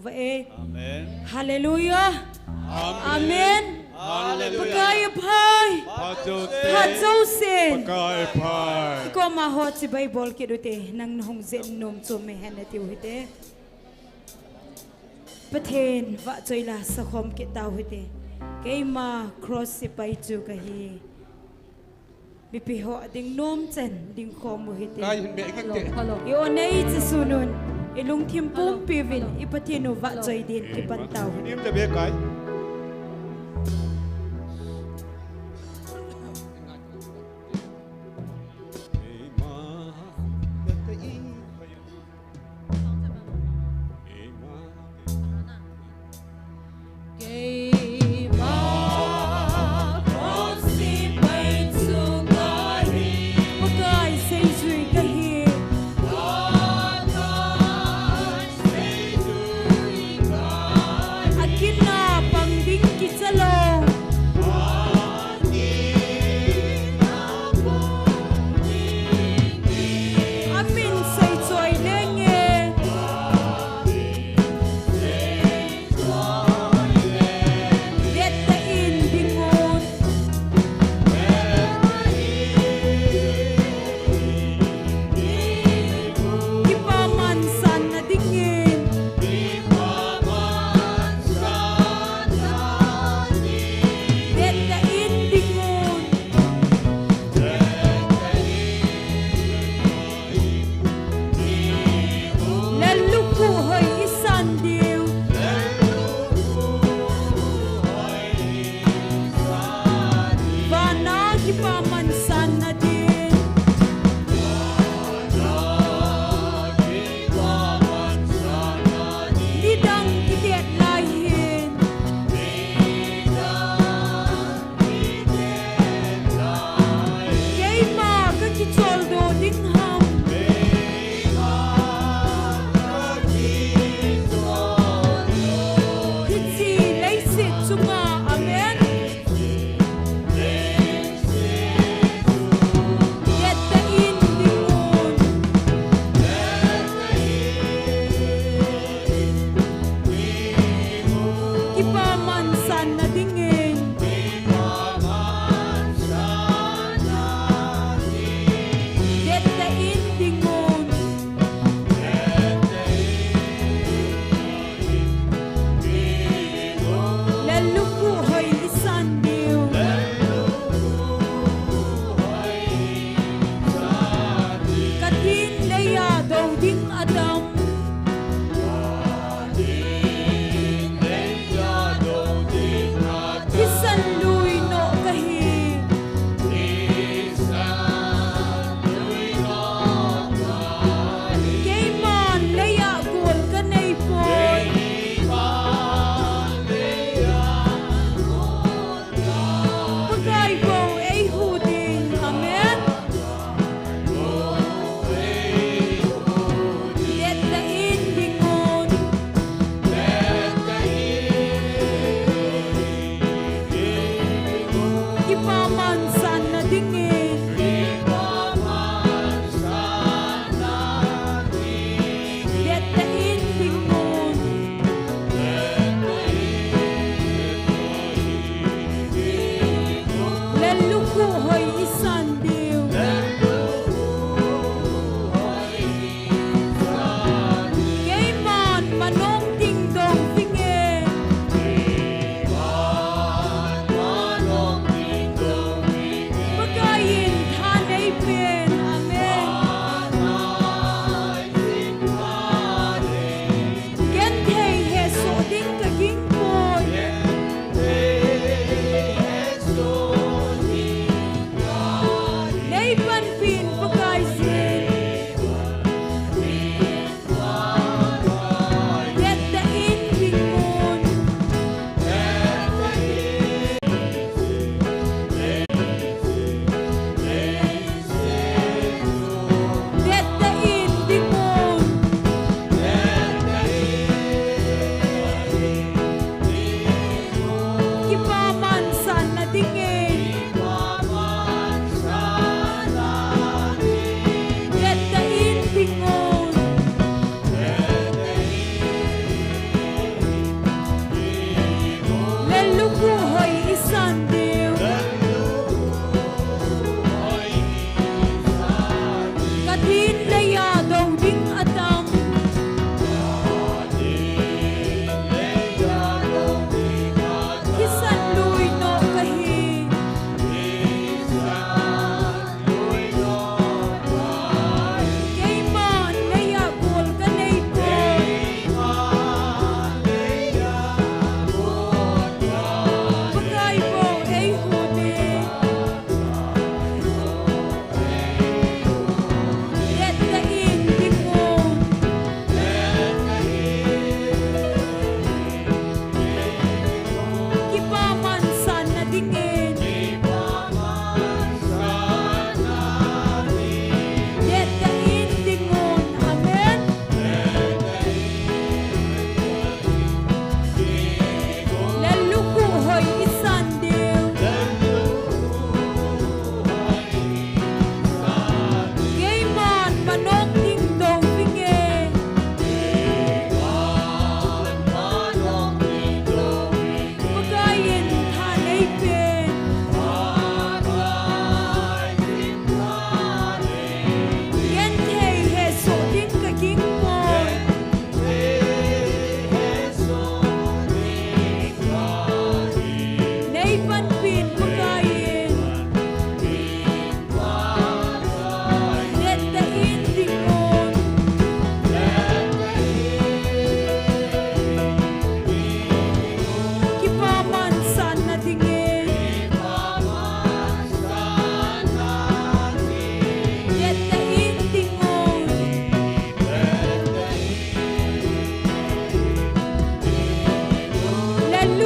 vậy. Amen. Hallelujah. Amen. Hallelujah. Pagay phai. Phat dâu sen. Pagay phai. Ko ma hot si Bible kidute nang hong zen nom chom me han tiu hite. Pathen va choila sakhom ke tau hite. Keima cross si pai chu ka hi. Bipi ho ding nom chen ding khom mu hite. Kai hin be ngak te. Yo nei chi sunun ilung thim pum pivin ipathinu va choi din ipan tau. Nim te be kai. Akin na pang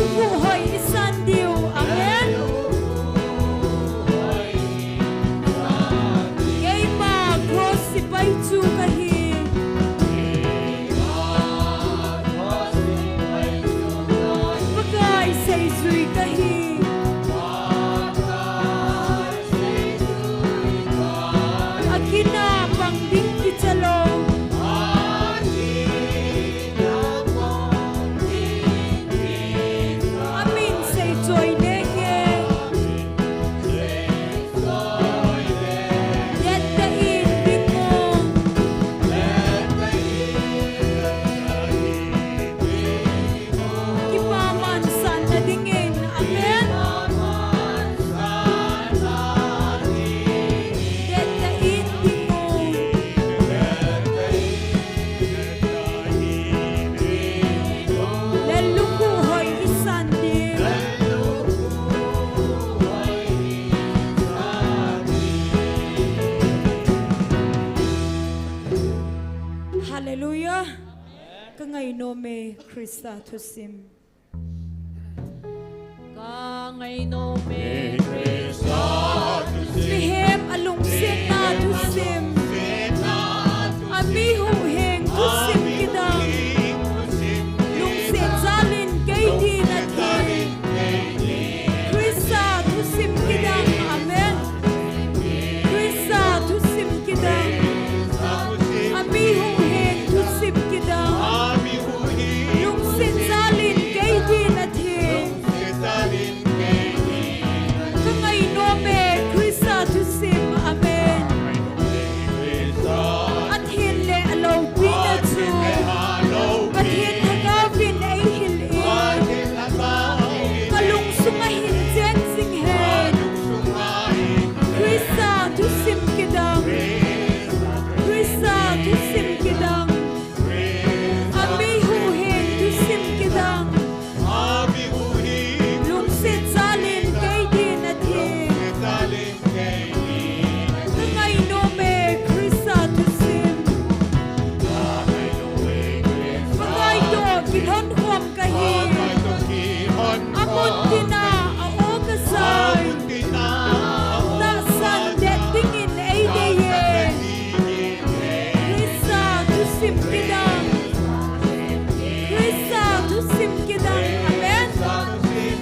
luku hoi isan diu. Amen. Kay ma cross si pai chu kahi. Bagay say sui kahi. Akina pang ding kichalong. Amin say joy nenge. Let the in bingong. Kipaman san na dingin. Amen. Let the in bingong. Leluku hoy isan din. Hallelujah. Kangay nome Krista tusim. Kangay no me Lihem alung sin na tusim. Amihu heng tusim kidang. Lung sin zalin kay di natin. Krista tusim kidang. Amen. Krista tusim kidang. Amihu heng tusim kidang. Lung sin zalin kay di natin. Kangay nome Krista tusim. Amen. At hinle alaw pinatsu. At hin hagawin ay hilin. Kalung sungahin jen singhen. Krista tusim kidang. Krista tusim kidang. Amihu hen tusim kidang. Lung sit zalin kay di natin. Kangay nome Krista tusim. Bagay do kilhon huam kahi. Amon tina ao kasay. Tasan det tingin ay deye. Krista tusim kidang. Krista tusim kidang. Amen.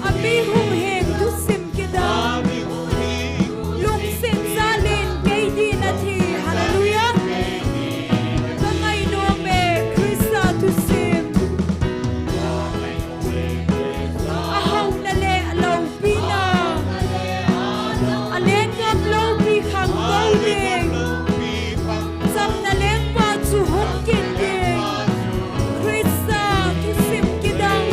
Amihu heng tusim kidang. Lung sin zalin kay di nathi. Hallelujah. Kangay nome Krista tusim. Ahaw nale alaw pina. Aleng ngam low pi khang bowling. Sam naleng pa chu hong kin ding. Krista tusim kidang.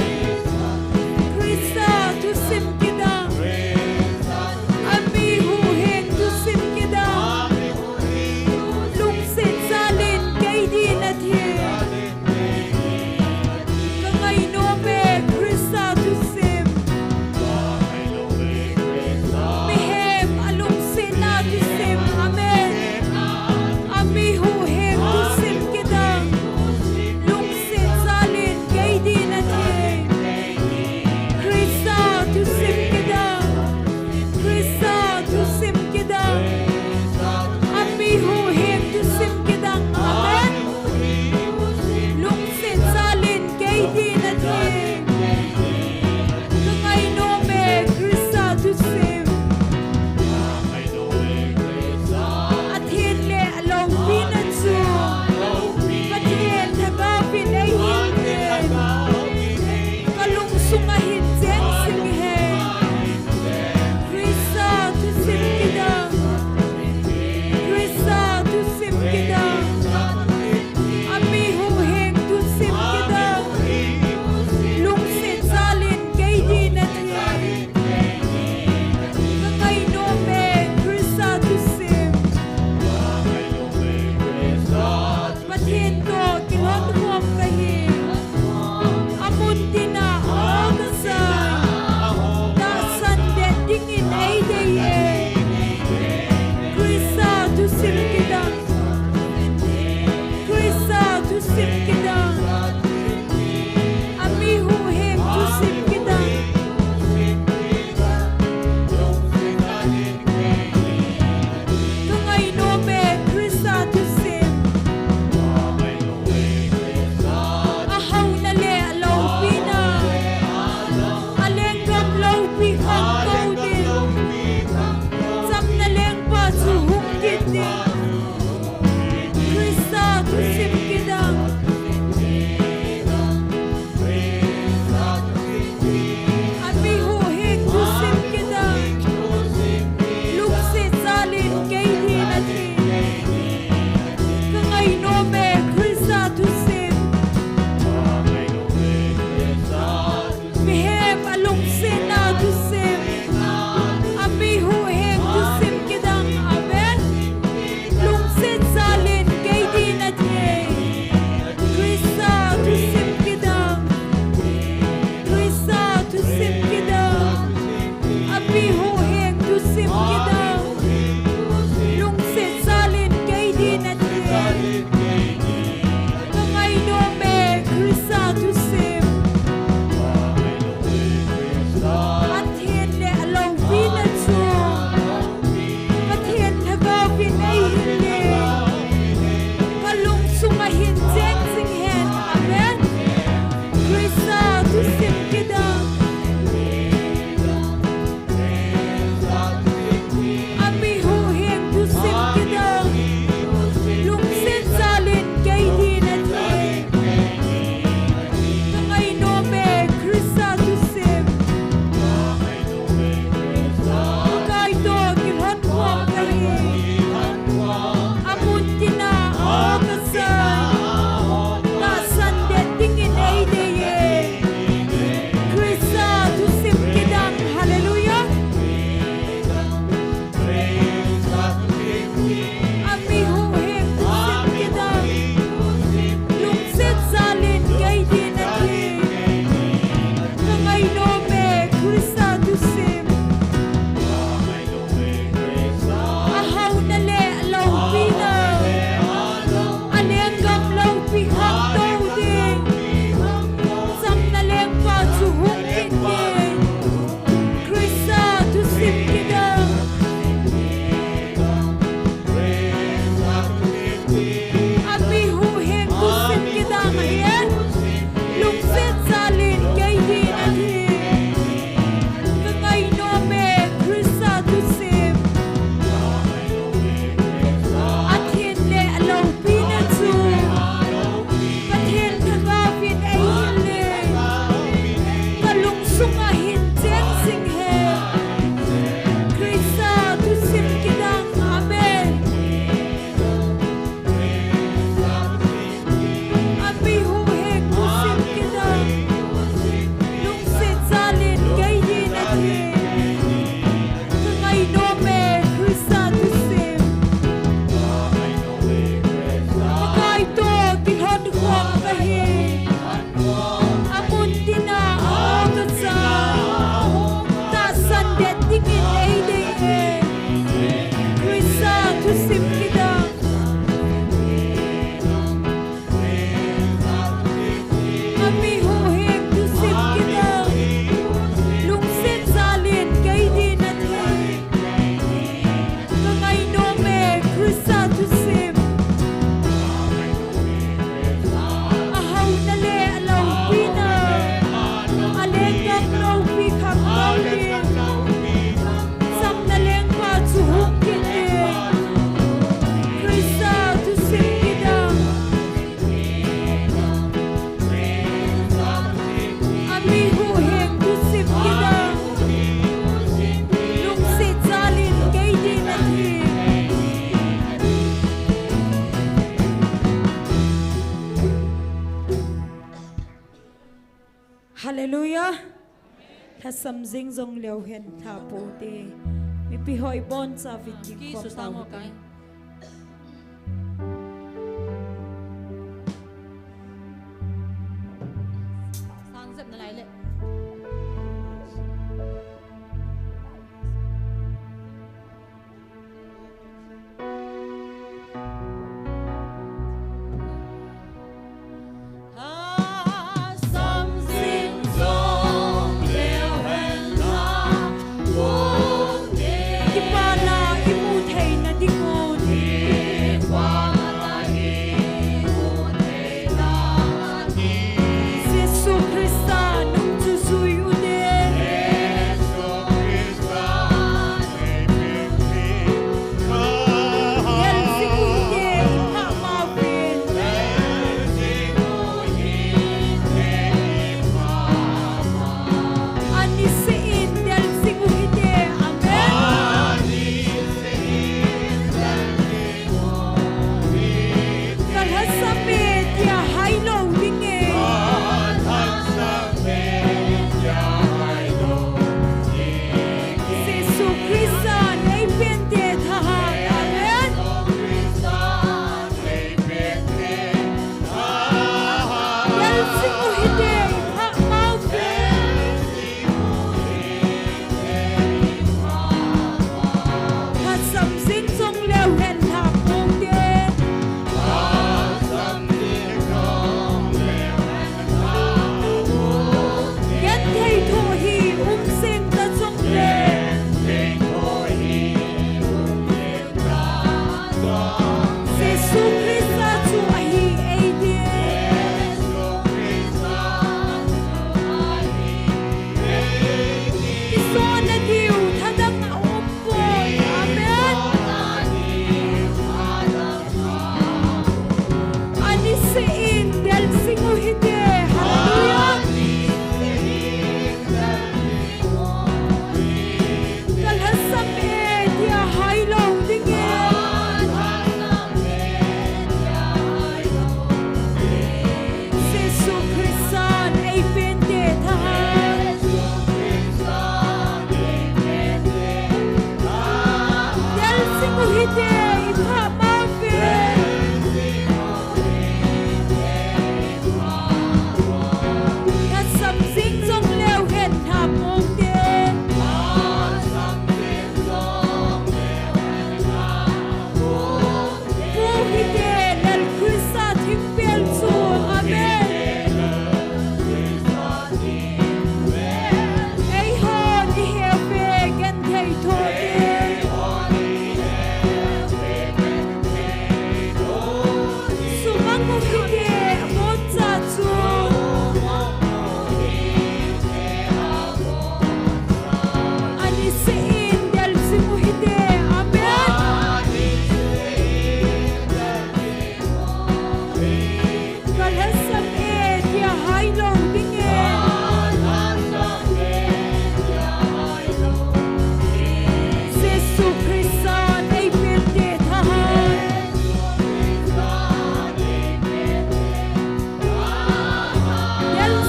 sim kidang Ami hu heng tu sim kidang Lung sin salin kay di na di Kangay no me Krista tu sim Kay to kilhan kwam kahi Amun tina o kasay Tasan de tingin ay deye Krista tu sim kidang hallelujah Ami hu heng tu sim kidang Lung sit salin kay di na di Kangay no me Krista tu sim Ahaw na le alaw pina Aleng gam law pihak daw ding Sam na leng pa suhong kiting Krista tu sim kidang Ami hu heng tu sim kidang ayan Lung sit salin kay di na di Kangay no me Krista tu sim At hindi alaw pinatsu At hindi kapit ay hiling Kalungsong ahin diyang singhe Krista tu sim kidang amen Ami hu heng tu sim kidang Lung sit salin kay di na di Kangay no me Krista tu sim Kay to kilhon kwam kahi Amun tina o katsa Tasan de tingin ay deye Krista tu sim kidang Ami hu heng tu sim kidang Lung sit salin kay di na di Kangay no me Krista tu sim Ahaw na le alaw pina Aleng gam law pikak daw din Sam na leng pa suhong kiting Krista tu sim kidang Ami hu heng tu sim kidang Lung sit salin kay di na di Hallelujah. Tha samjing jong leo hen tha po te mi pi hoi bon cha vit ki Ki khom su sang o kai Sang zep na lai le Samjing jong leo hen tha po te Ki pala imu thei na dingon Jesu Krista nung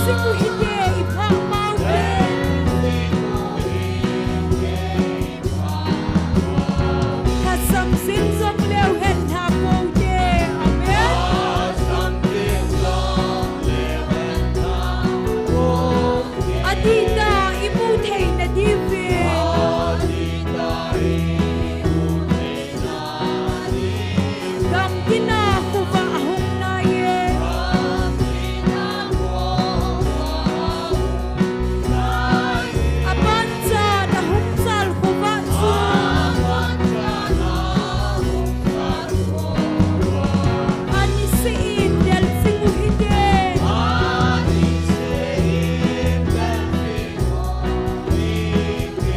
singu hide ipa maupe Kasam sin zong leo hen ha po de amen Adida imu thei na dive Gam dina kuwa hong na ye Abanza na hong sal kuwa su Ani siin del singu hide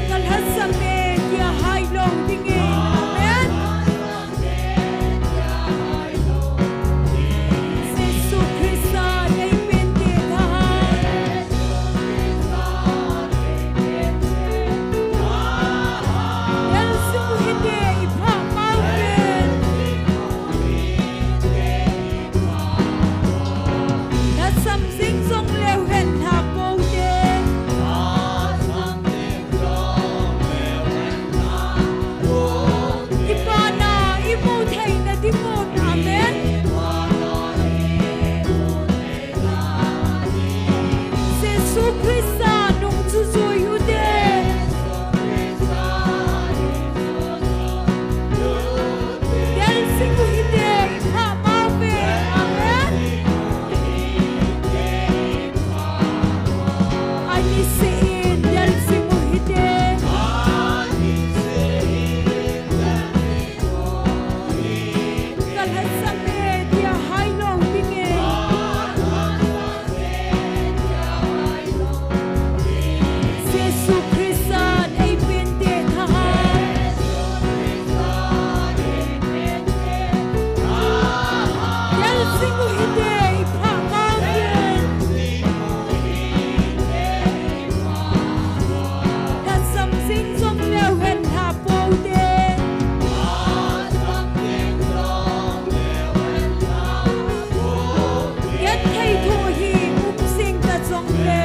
Kal hasame dia hai long dinge amen Jesu Krista nei pente tha El singu hide ipa maupen Na sam sing song leo hen ha po de Ipana imu thei na dimon amen Jesu Krista nung chu zui u de Del singu hide ipa maupe amen Ani sein del singu hide Kal hasame dia hai long dinge Jesu Krista nei pente tha Del singu hide ipa maupen Kasam sing song leo hen ha po de Yet thei tho hi up sing ta song le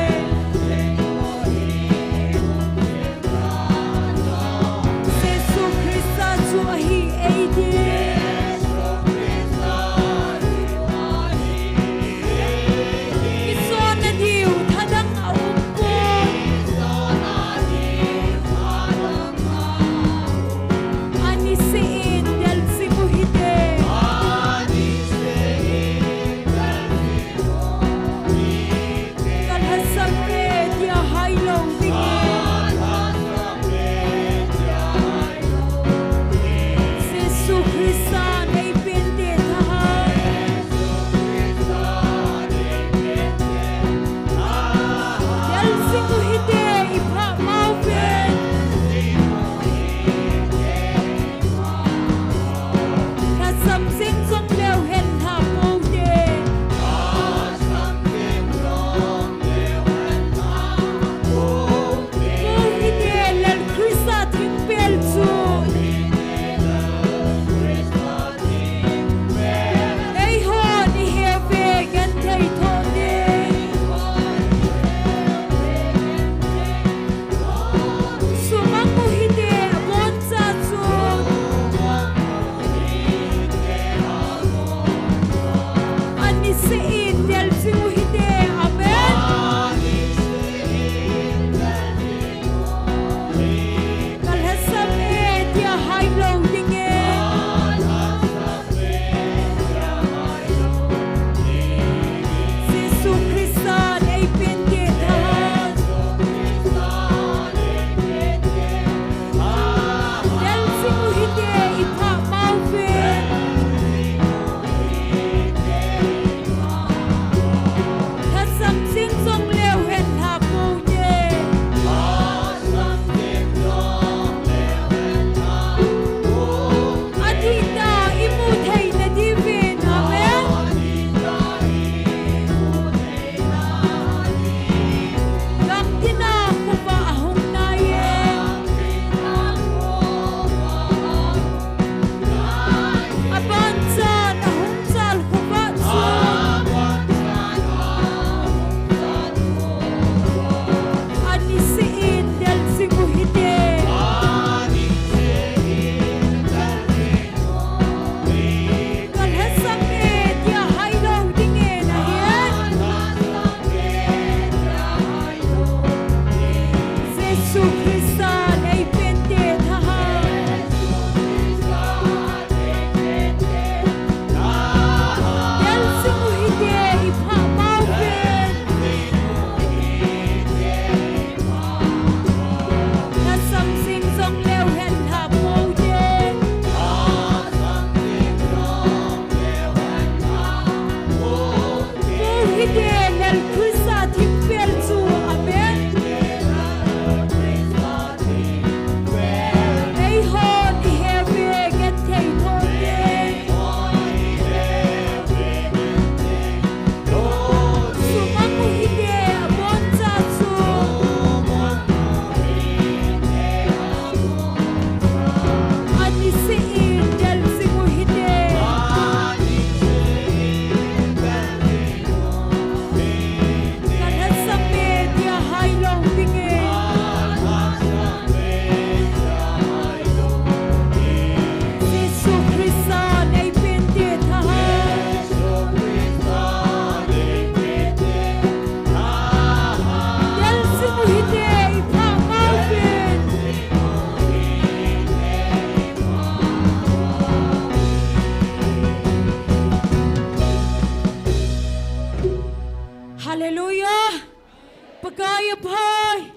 Pagaya Pai,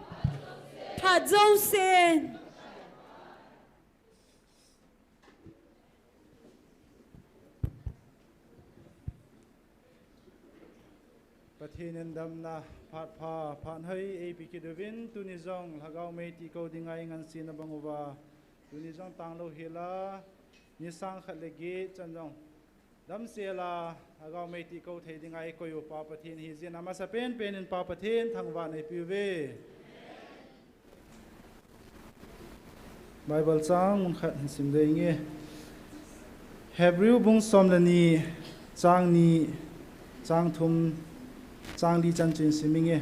Padzou Sen. Pathinan damna phat pha phan hai e pikidovin tunizong lagau mei ti ko dingai ngan sin banguwa tunizong tanglo hila nisang khatlegi chanjong dam sela lagau mei ti ko thei dingai ko yu pa pathin hi jin ama sa pen in pa pathin thangwa nei piwe Bible chang mun khat sim dei nge Hebrew bung somlani chang ni chang thum Chang di chan chin siminge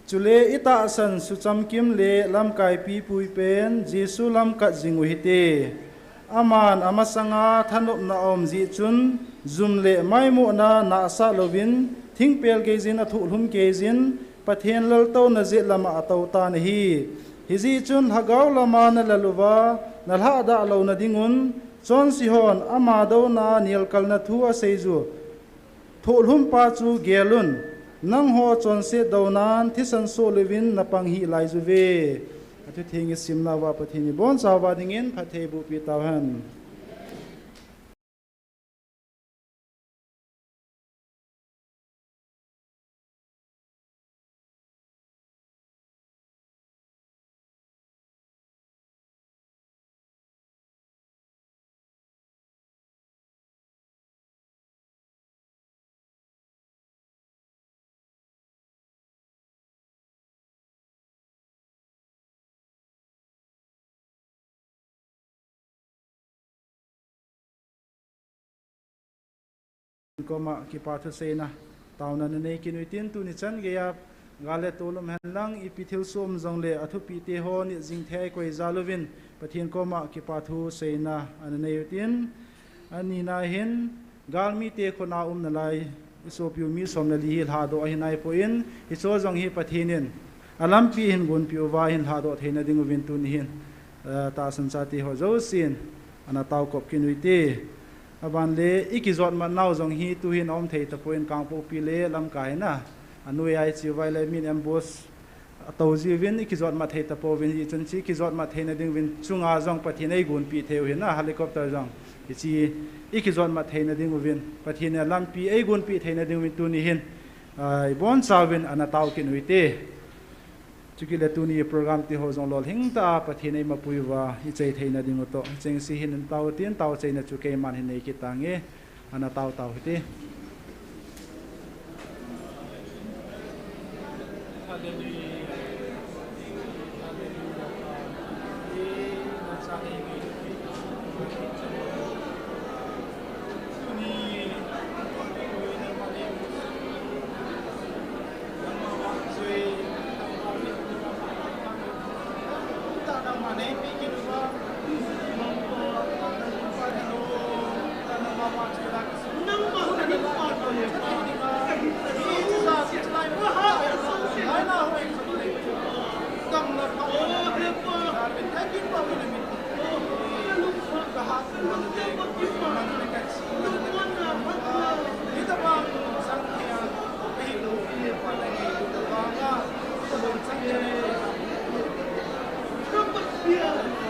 Chule ita san sucham kim le lam kai pi pui pen Jesu lam kat jingu hite Aman amasanga thanup na om ji chun Zum le mai mu na sa lovin Thing pel ke jin athu lhum ke jin Pathen lal to na je lama atau ta na hi Hiji chun hagaw lama na laluwa Nalha da lo na dingun Chon sihon ama do na nial kal na thu a seju Thulhum pa chu gelun nang ho chon se donan thisan so levin napang hi lai juwe atu thingi simna wa pathini bon sawa dingin phathe bu pi tawan Koma ki pathu seina tauna nei kinuitin tu ni chan ge ya gale tolum hanlang ipithil som jongle athu pi te ho ni jingthai koi zalovin pathin koma ki pathu seina anei utin ani na hin galmi te khona na lai isopyu mi somna li hil ha do hinai poin iso jong hi pathinin alam pi hin gun pi wa hin ha do theina dingu vin tu ni hin ta san cha ti ho zo sin ana taw kop kinuite aban le ikizot ma naw jong hi tu hin om thei ta point kang po pi le lam kai na anui ai chi vai le min ambos to ji win ikizot ma thei ta po win hi chun chi ikizot ma thei na ding win chunga jong pathin ei gun pi theu hin na helicopter jong chi ikizot ma thei na ding win pathin lam pi ei gun pi thei na ding win tu ni hin ai bon sawin ana taw kin uite chuki le tu ni program ti ho jong lol hing ta pathin ei ma puiwa hi chei thei na ding to cheng si hin taw tin taw chei na chu ke man hin nei ki tange ana taw taw hite Yeah.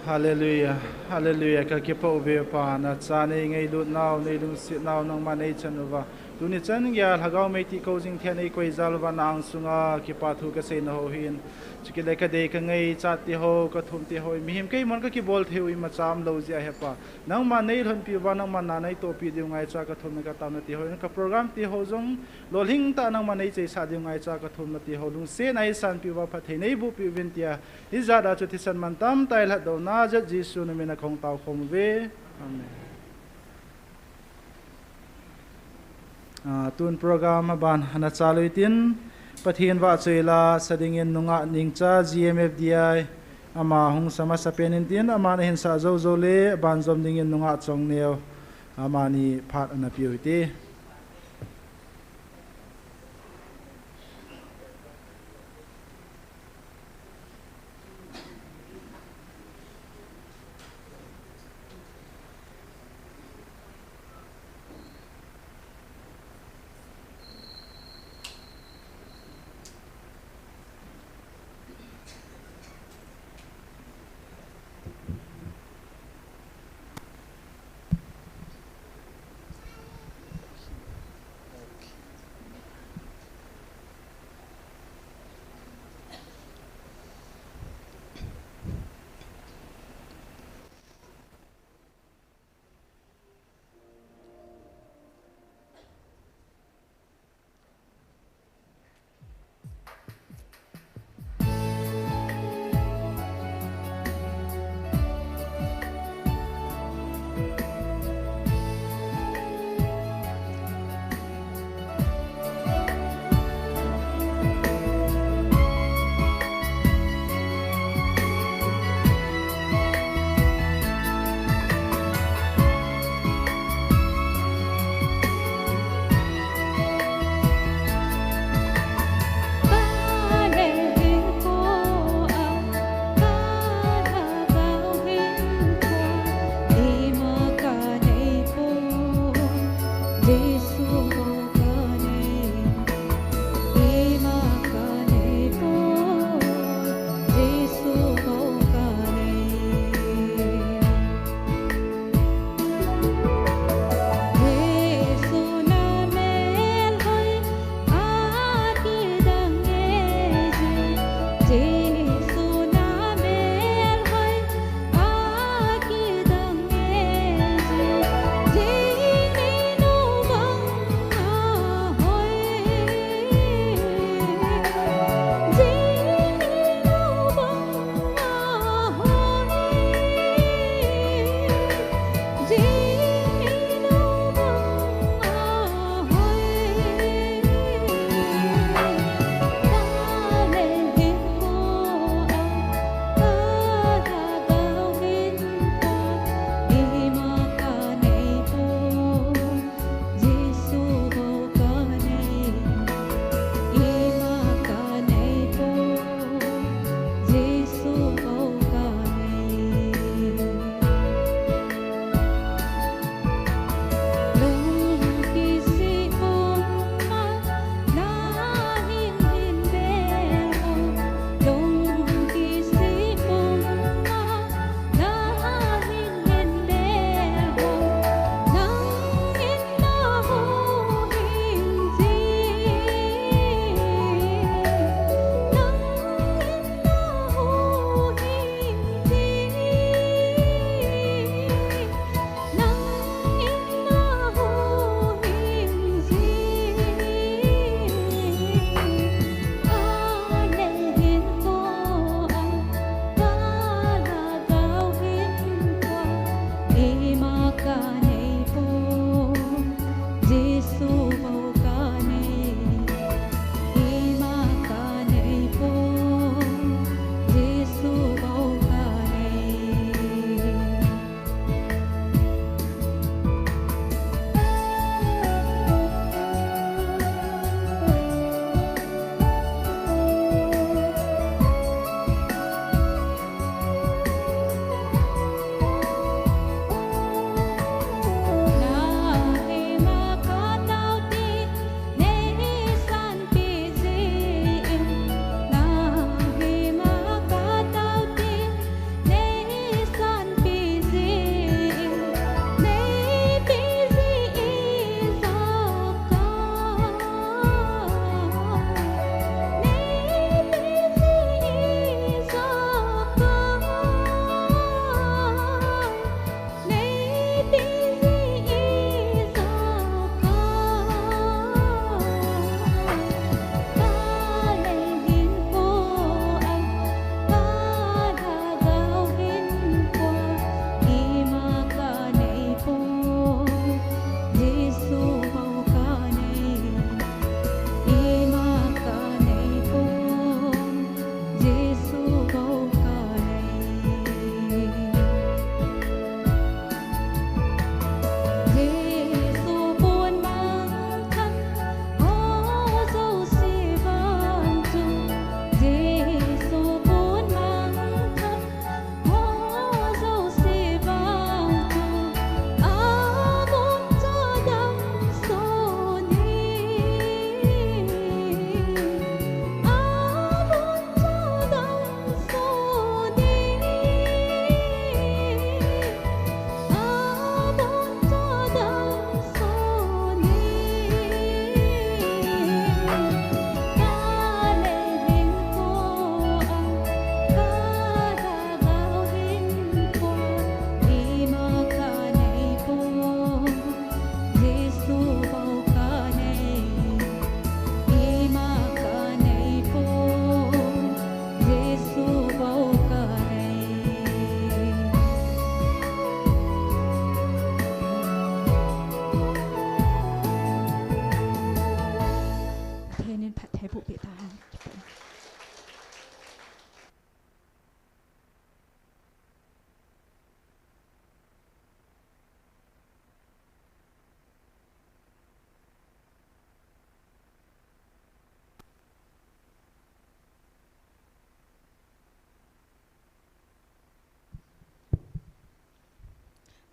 Hallelujah, hallelujah. Kakipa ube pa na chane ngay lut naw nei lung sit naw nang manei chanuwa. Tuni chan gyal hagaw mei ti ko jing thian ei koi zalwa na ang sunga kipa thu ka se na ho hin. Chikile ka de ka ngay chat ti ho ka thum ti ho mi him kei mon ka ki bol theu i ma cham lo zia hepa. Nang manei hon pi wa nang man na nai to pi diu ngai cha ka thum ka ta na ti ho ka program ti ho jong lol hing ta nang manei chei sa diu ngai cha ka thum na ti ho lung se nai san pi wa pha thei nei bu pi vin tia. Izada chu ti san man tam tai la do na ja jisu na mina khong tau khom ve. Amen. Tun program ban hana chalui tin pathian wa chela sadingin nunga ningcha GMFDI ama hung sama sapenin tin ama na hin sa zo zo le ban zom dingin nunga chong neo ama ni phat ana piuti.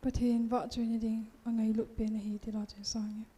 ประเทศวะจุยนี่ดิงอังไงลุเป็นฮีที่เราจะสร้างเนี่ย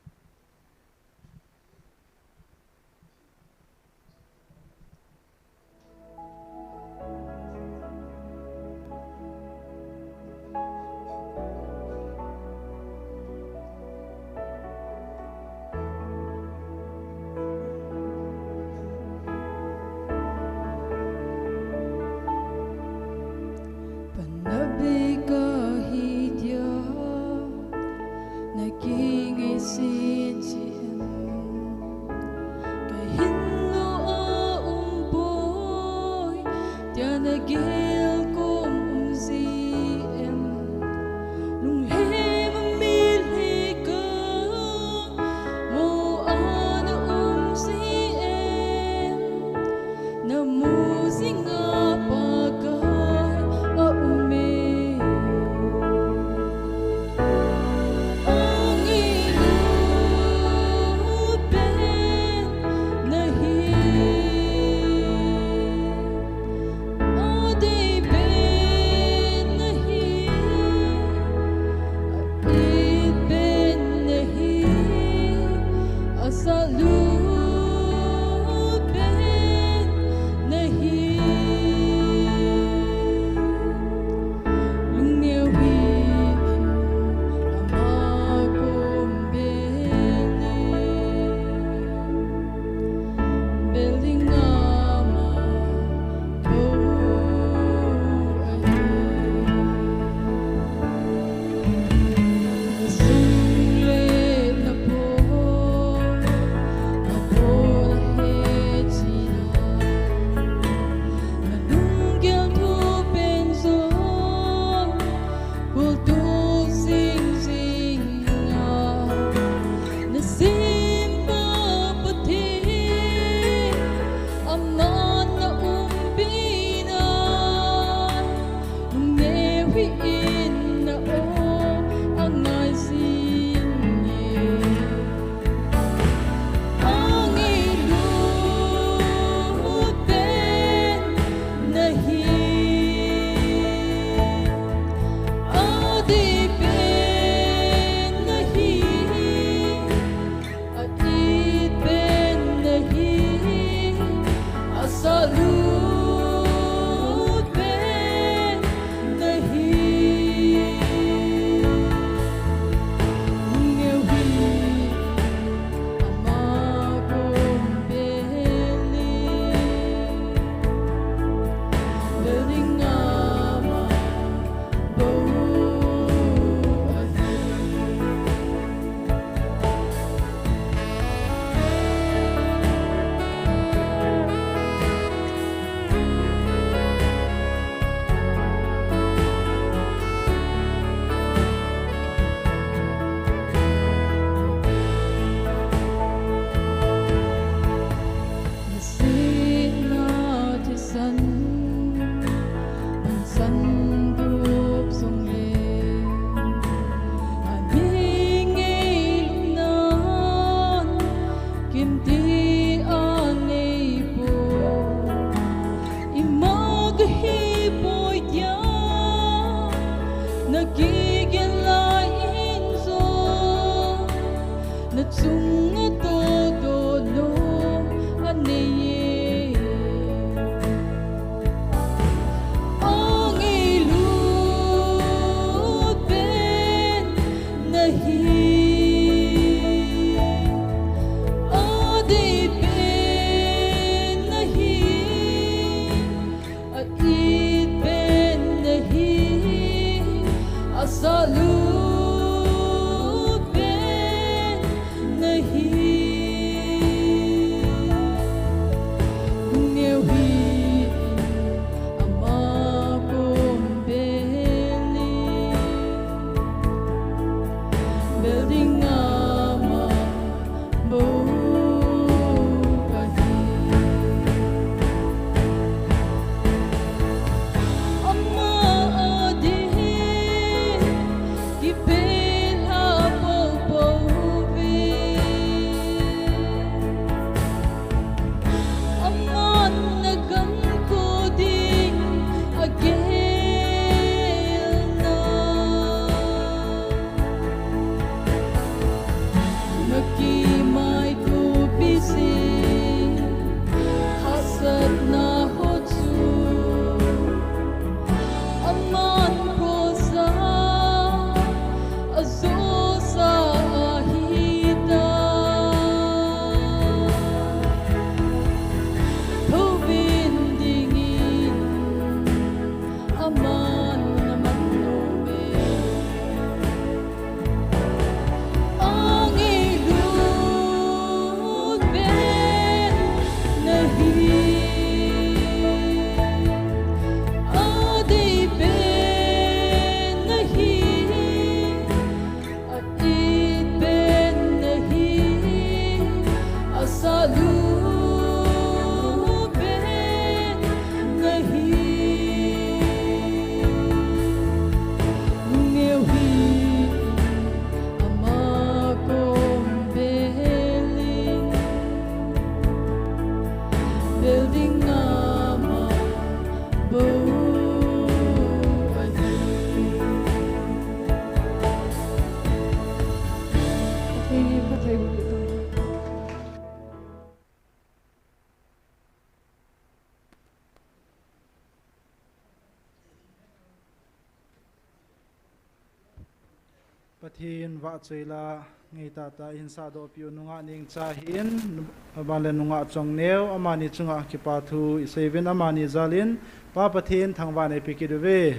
pathin wa choila ngei ta ta in sa do piu nunga ning cha hin abale nunga chong neu amani chunga ki pa thu i seven amani zalin pa pathin thangwa nei pikiduwe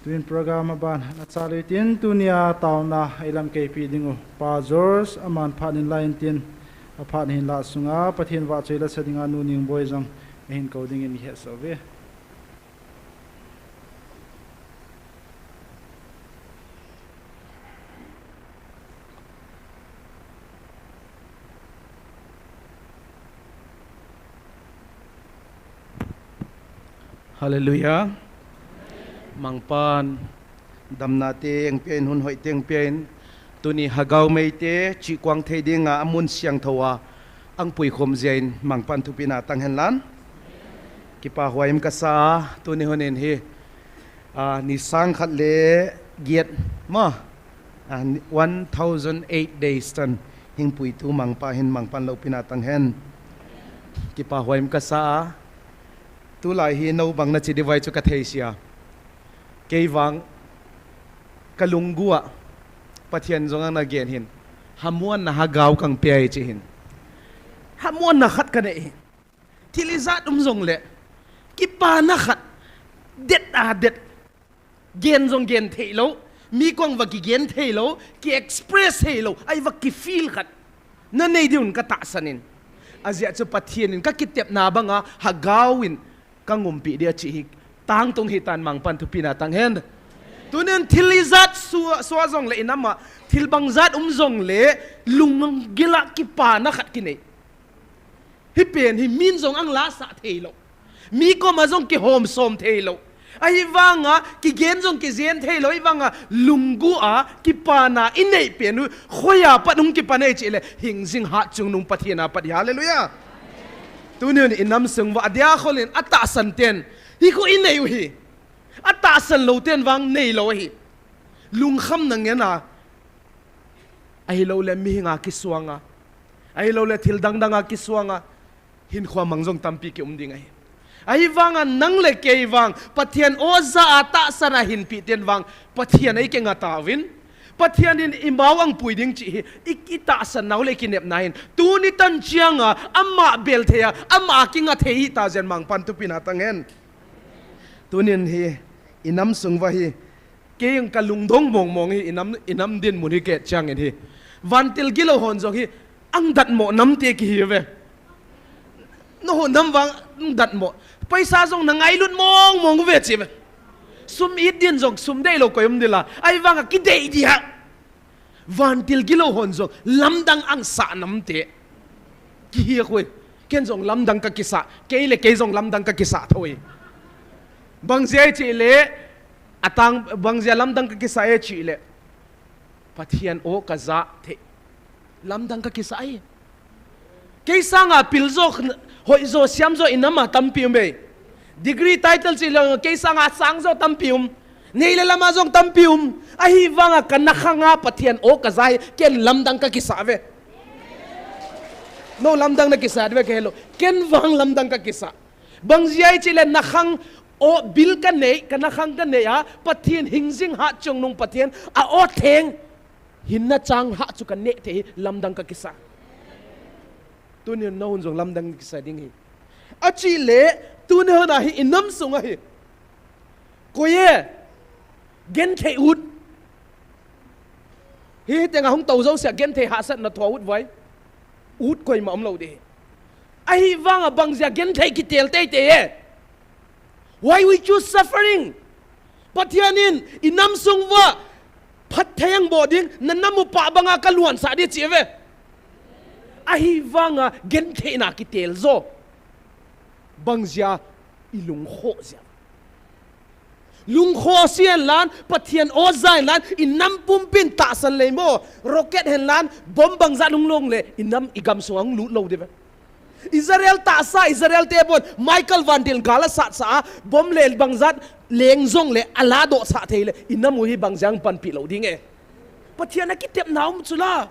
twin program aban na chalutin tunia tauna ilam ke pi dingu pa jors aman phanin line tin aphan hin la sunga pathin wa choila sadinga nu ning boy jong hin coding in he so ve Hallelujah. Mangpan damna te ang pen hun hoi teng pen tuni hagaw mei te chi kwang thei ding nga amun siang thawa ang pui khom zain mangpan thu pina tang hen lan ki pa huaim ka sa tuni honen he ni sang khat le giat ma 1008 days tan hing pui tu mangpa hin mangpan lo pina tang hen ki pa huaim ka sa tu lai hi no bang na chi divai chu ka thei sia ke wang kalungua pathian zong na gen hin hamuan na hagaw kang pe chi hin hamuan na khat ka nei tilizat zong le ki pa na khat det gen zong gen thei lo mi kong wa ki gen thei lo ki express thei lo ai wa ki feel khat na nei diun ka ta sanin azia chu pathian in ka kitep na banga hagawin KHOMUNNOM dia chi tang tung hitan mangpan thu pina tang hen tunen thilizat suwa zong le inama thilbangjat zong le lungang gila ki pa na khat ki nei hi pen hi min zong ang la sa theilo mi ko ma zong ki hom som theilo ai wanga ki gen zong ki zen theilo ai wanga lungu a ki pa na inei pen khoya panung ki panei chi le hing jing ha chung nung pathiana pat hallelujah tunen inam sung wa Adia kholin ata santen hi ko inei hi ata san lo ten wang nei lo hi lung kham nang yana ai lo le mi nga ki suanga ai lo le thil dang danga ki suanga hin khwa mangjong tampi ki umding ai wanga nang le ke wang pathian oza ata sana hin pi ten wang pathian ai ke nga tawin pathian in imbaw ang puiding chi ikita san naw le kinep nahin tuni tan chianga amma bel thea amma kinga thei ta jen mang pan tu pinatangen tunin hi inam sungwa hi keng kalungdong mong hi inam din muni ke chang hi vantil gilo hon jong hi ang dat mo nam te ki hi ve no nam wang dat mo paisa jong nangai lut mong ve chi ve sum it din jong sum dei lo koyum dila ai wanga ki dei dia vantil gilo hon jong lamdang ang sa nam te ki hi khoi ken jong lamdang ka kisa ke le ke jong lamdang ka kisa thoi bangzia chi le atang bangzia lamdang ka kisa e chi le pathian o kaza the lamdang ka kisa ai ke sanga pilzo hoi zo siam zo inama tampi me degree title chi lo ke sanga sang zo tampium nei le lama zong tampium ahi wanga kanakhanga pathian o kazai ken lamdang ka kisa ve no lamdang na kisa ve ke lo ken wang lamdang ka kisa bangziai chi le nakhang o bil ka nei kanakhang ka nei ha pathian hingjing ha chung nung pathian a o theng hinna chang ha chu kan ne the lamdang ka kisa tunin no hun jong lamdang kisa ding hi achi le tun na hi inam sunga hi koye gen the ut hi tenga hong tau zo sia gen the ha sat na tho ut vai ut koi ma lo de ai wanga bangzia gen the ki tel te te why we choose suffering pathianin inam sungwa phat thayang boding nanamu pa banga kaluan sa de chive ai wanga gen the na ki tel zo bangzia ilung kho zia lung kho sian lan pathian o zai lan inam pumpin ta san le mo rocket hen lan bom bangza lung long le inam igam suang lu lo de Israel ta sa Israel te bon Michael van dil gala sa sa bom le bangzat leng zong le alado sa thele inam hi bangjang pan pi lo ding e pathian ki tep naum chula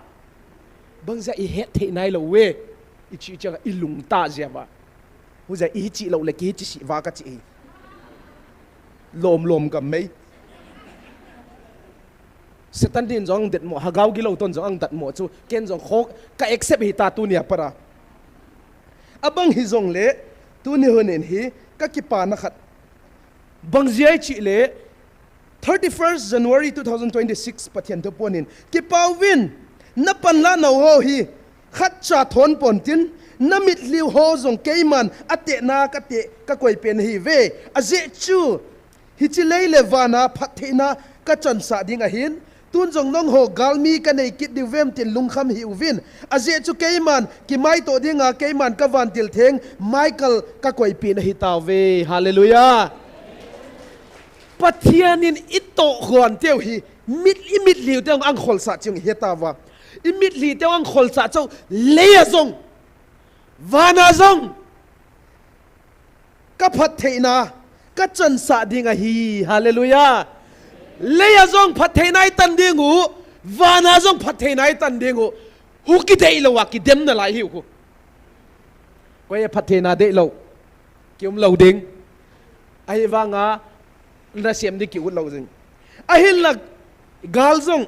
bangza I het the nai lo we I chi cha ilung ta zia ba hu za I chi lo le ki chi si wa ka chi lom ka mai setan din jong det mo hagaw gi lo ton jong ang dat mo chu ken jong khok ka accept hi ta tu nia para abang hi jong le tu ni honen hi ka ki pa na khat bang jiai chi le 31st January 2026 pathian to ponin ki pawin na panla no ho hi khat cha thon pon tin namit liu ho jong keiman ate na ka te ka koi pen hi ve aje chu hi chi leile wana phathina ka chan sa ding a hin tun jong nong ho galmi ka nei kit divem tin lungkham hi uvin aje chu keiman ki mai to dinga keiman ka van til theng Michael ka koi pin hi taw ve hallelujah pathianin ito gon teu hi mit liu teu ang khol sa chung hi tawa imit li teu ang khol sa chau leya zong vana zong ka phatheina ka chan sa dinga hi hallelujah leya zong phatheinai tan dingu vana zong phatheinai tan dingu huki dei lo wa ki dem na lai hiu ko ye phatheina dei lo kium lo ding ai wanga na siam di ki ut lo jing a hin la gal zong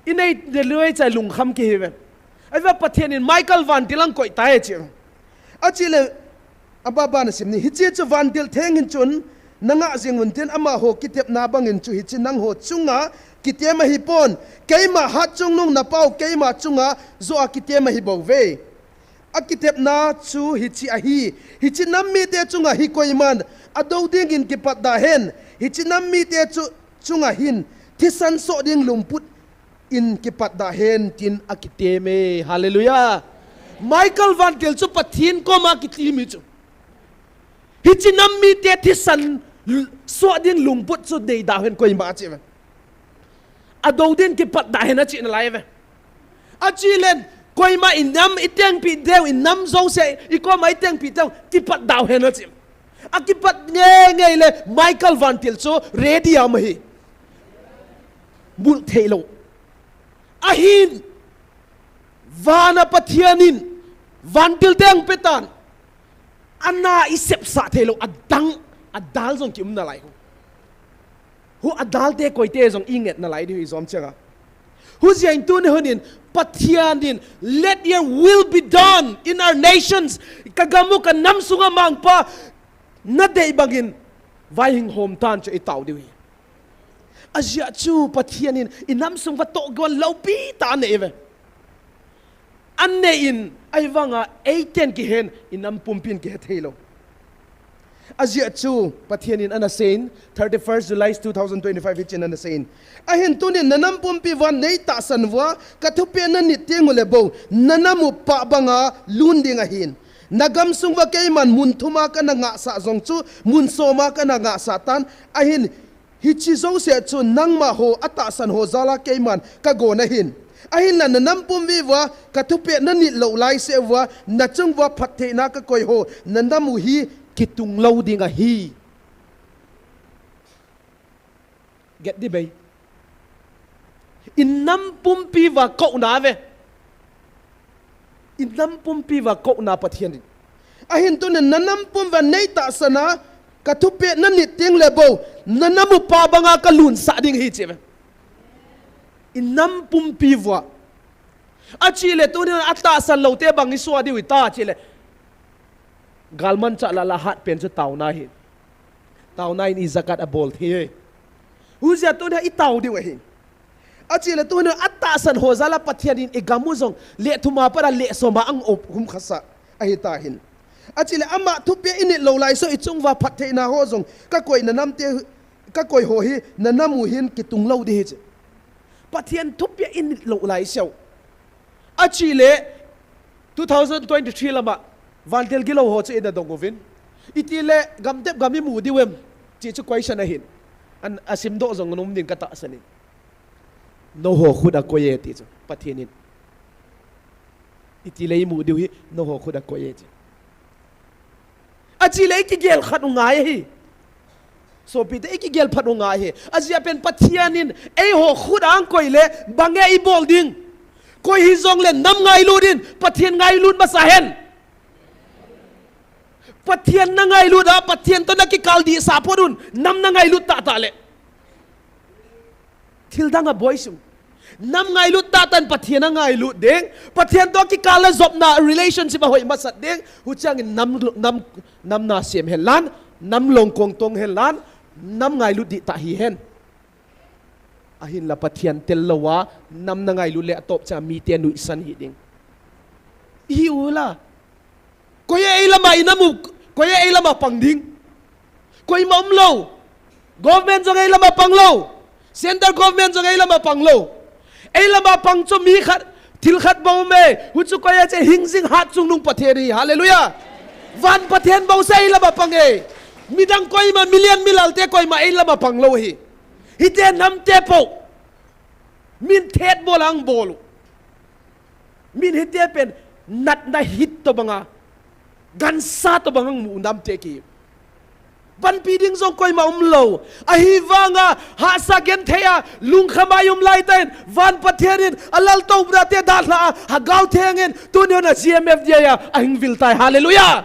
inai de loi chai lung kham ki he ai va pathianin Michael van tilang koi tai chi a chi le ababa na sim ni hi chi chu van til theng hin chun nanga zingun tin ama ho kitep na bangin chu hi chi nang ho chunga kitema hi pon keima hat chung nung na pau keima chunga zo a kitema hi bo ve a kitep na chu hi chi nam mi te chunga hi koiman ado ding in kipat da hen hi chi nam mi te chu chunga hin thisan so ding lumput in kipat da hen tin akiteme hallelujah Michael van til chu pathin ko ma kitimi chu hi chi nam mi te thisan so ding lumput chu dei da hen koi ma chi ado ding kipat da hen a chi na lai ve a chi len koi ma in nam iteng pi deu in nam zo se i ko mai teng pi teng kipat da hen a chi akipat nge le Michael van til chu ready am hi bul thelo ahin vana pathianin van til teng petan anna isep sa thelo adal jong kim na lai hu adal te koi te jong inget na lai di zom changa hu jiang tu ne honin pathianin let your will be done in our nations kagamu ka nam sunga mangpa na dei bangin vai hing hom tan cho itau diwi azia chu pathianin inam sung va to gon lopi ta ne ve anne in aiwanga 18 ki hen inam pumpin ki thelo azia chu pathianin ana sein 31st July 2025 in ana sein a hen tunin nanam pumpi wan nei ta sanwa ka thupe na ni tengule bo nanamu pa banga lundinga hin nagam sungwa keiman mun thuma ka na nga sa zong chu mun soma ka na nga sa tan ahin hi chi zo se chu nangma ho ata san ho zala keiman ka go na hin ahin la nanam pum wi wa ka thupe na ni lo lai se wa na chung wa phathe na ka koi ho nandamu hi kitung lo dinga hi get di bay in nam pum pi wa ko na ve inam pumpi wa ko na pathian ahin tu ne nanam pum wa nei ta sana ka thupe na ni ting lebo nanam pa banga ka lun sa ding hi che inam pumpi wa achi le tu ne ata san lo te bang i swa di wi ta chi le galman cha la hat pen chu taw na hi taw na in zakat a bol thi hu ja tu ne i taw di wa hi achi le tu ne atta san ho zala pathianin igamu zong le thuma para le soma ang op hum khasa ahi ta hin achi le ama thupe in lo lai so ichung wa phathe na ho zong ka koi na nam te ka koi ho hi na namu hin ki tung lo de hi pathian thupe in lo lai sau achi le 2023 lama vantel gilo ho che da dongovin itile gamtep gami mu diwem chi chu question a hin an asim do zong nom din ka ta sani no ho khuda koye ti chu pathianin itilei mu diu hi no ho khuda koye ti achi lei ki gel khanu ngai hi so pi te ki gel phanu ngai hi azia pen pathianin ei ho khudang koile bange i bol ding koi hi zong le nam ngai lu din pathian ngai lu ma sa hen pathian na ngai lu da pathian to na ki kaldi sa podun nam na ngai lu ta ta le thil dang a boy sung nam ngai lut ta tan pathian a ngai lut ding pathian to ki kala zop na relationship a hoi ma sat ding hu chang nam na sem helan nam long kong tong helan nam ngai lut di ta hi hen ahin la pathian tel lawa nam na ngai lut le atop cha mi te nu san hi ding hi ula koye ilama inamu koye ilama pangding koy mom lo government jong ilama panglo center government jong ilama panglo ilama pang cho mi khat thil khat bo me hu chu koya che hingzing hat chung nung patheri hallelujah van pathen bo se ilama pange midang koy ma million milal te koy ma ilama panglo hi hite nam te po min thet bolang bolu min hite pen nat na hit to banga gan sa to bangang mu nam te ki ban piding zong koy ma lo ahi wanga ha sa gen theya lung khamayum lai ten van patherin alal to bra te da la ha gaw thengen tu ne na GMFDI ya ahing vil tai hallelujah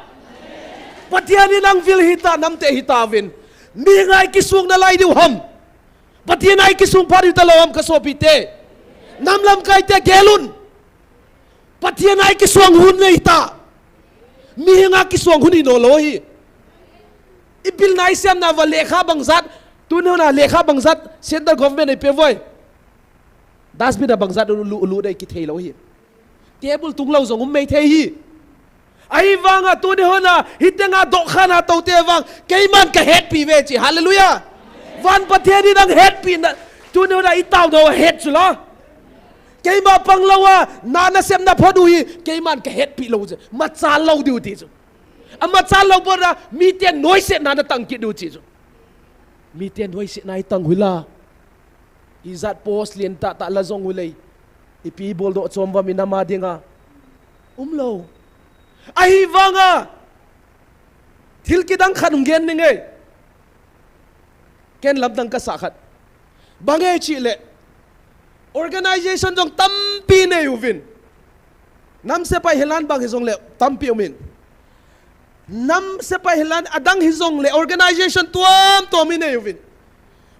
pathianin ang vil hita nam te hita win mi ngai ki sung na lai du ham pathian ai ki sung phari ta lawam ka so pi te nam lam kai te gelun pathian ai ki sung hun nei ta mi nga ki sung hun no lo hi ipil na isem na va lekha bangzat tu ne na lekha bangzat center government ai pe voi das bi da bangzat lu dai ki thei lo hi table tung lo zong mei thei hi ai wanga tu ne na hitenga do khana to te wang keiman ka het pi ve chi hallelujah van patheni nang het pi na tu ne na itaw do het chu lo keima panglawa na na sem na phodu hi keiman ka het pi lo je ma cha lo diu ti chu ama cha lo bora mi te noi se na na tang ki du chi chu mi te noi se na tang hula izat post lien ta ta la zong hulei ipi bol do chomwa mi na ma dinga lo ai wanga thil ki dang khanung gen ni nge ken lam dang ka sa khat bange chi le organization jong tampi ne yuvin nam se pai helan bang hizong le tampi umin nam se pai helan adang hizong le organization tuam to mi ne yuvin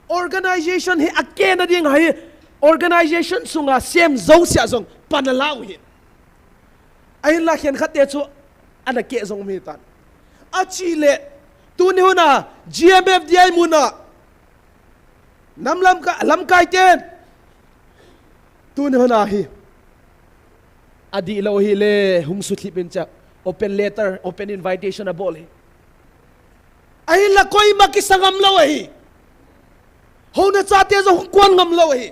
organization he akena ding hai organization sunga sem zo sia jong panalau hi ai la khen khate chu ana ke jong mi tan achi le tu ne hona GMFDI muna nam lam kai ten tu ne hona hi adi lo hi le hung su thipin cha open letter open invitation a bol hi ai la koi ma ki sangam lo hi ho na cha te zo kwan ngam lo hi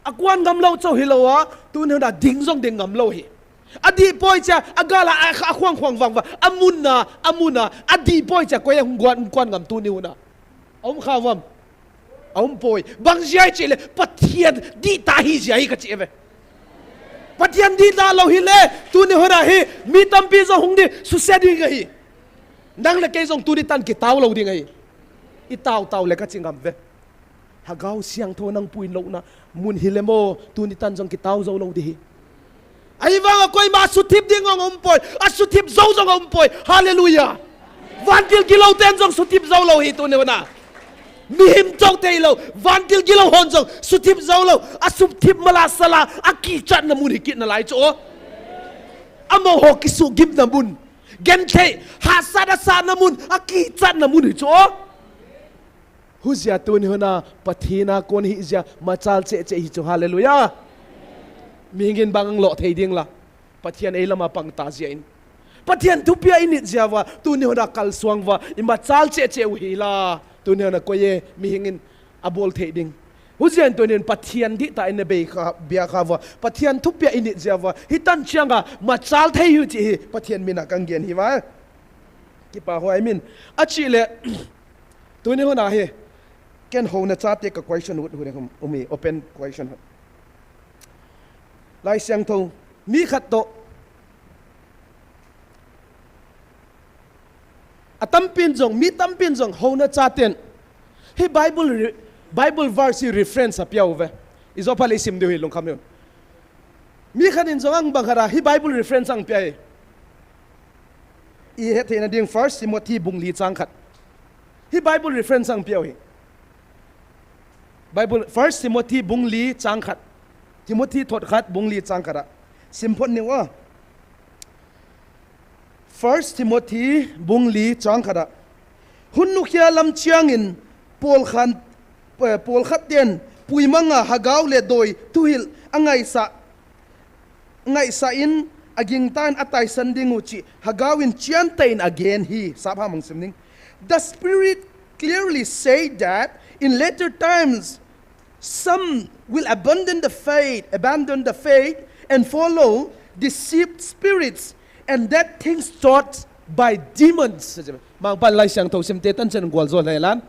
akwan ngam lo cho hi lo wa tu ne hona ding jong ding ngam lo hi adi poi cha agala akhwang khwang wang wa amuna adi poi cha koy hung kwan ngam tu ni hona om khawam ông bồi bằng giấy chỉ là pathian đi ta hi giấy cái chị về pathian đi ta lâu hi lệ tu ne hora hi mi tam pi zo hung đi su se đi cái đang là cái dòng tu đi tan cái tao lâu đi ngay ít tao là cái chị ngầm về hà gao siang thô năng pui lâu na mun hi lemo tu đi tan dòng cái tao zo lâu đi ai vang coi mà su thip đi ngang ông bồi su thip zo dòng ông bồi hallelujah van til kilo ten dòng su thip zo lâu hi tu ne na mi him chong te lo van til gilo hon jong su thip zo lo a su thip mala sala a ki chat na mun hi kit na lai cho amo ho ki su gim na mun gen the ha sa da sa na mun a ki chat na mun hi cho hu zia tu ni hona pathina kon hi zia ma chal che hi cho hallelujah mi ngin bang lo thei ding la pathian ei lama pang ta zia in pathian tu pia in zia wa tu ni hona kal suang wa ima chal che hi la tu ne na koye mi hingin abol theding hujian tu nen pathian di ta in be kha bia kha wa pathian thupya in jawa hitan chianga ma chal thei hu chi pathian mina kang gen hi wa ki pa ho I mean achi le tu ne hona he ken ho na cha te ka question hu ne umi open question lai siang tho mi khat to atampin jong mi tampin jong hona chaten he bible verse reference apiaw ve izopale sim de hilong kamyon mi khanin jong ang bangara he bible reference ang pia e he thena ding first Timothy bungli chang khat he bible reference ang pia Bible 1 Timothy bung li chang khat Timothy thot khat bung li chang kara simpon ni wa 1 Timothy bung li chang khara hun nu khia lam chiang in pol khat ten pui manga hagaw le doi tuhil angai sa in aging tan atay sanding uchi hagawin chian tain again he sabha mang simning. The Spirit clearly say that in later times some will abandon the faith and follow deceived spirits and that things taught by demons. Mang pan lai sang tho sim te tan chen gwal zo lai lan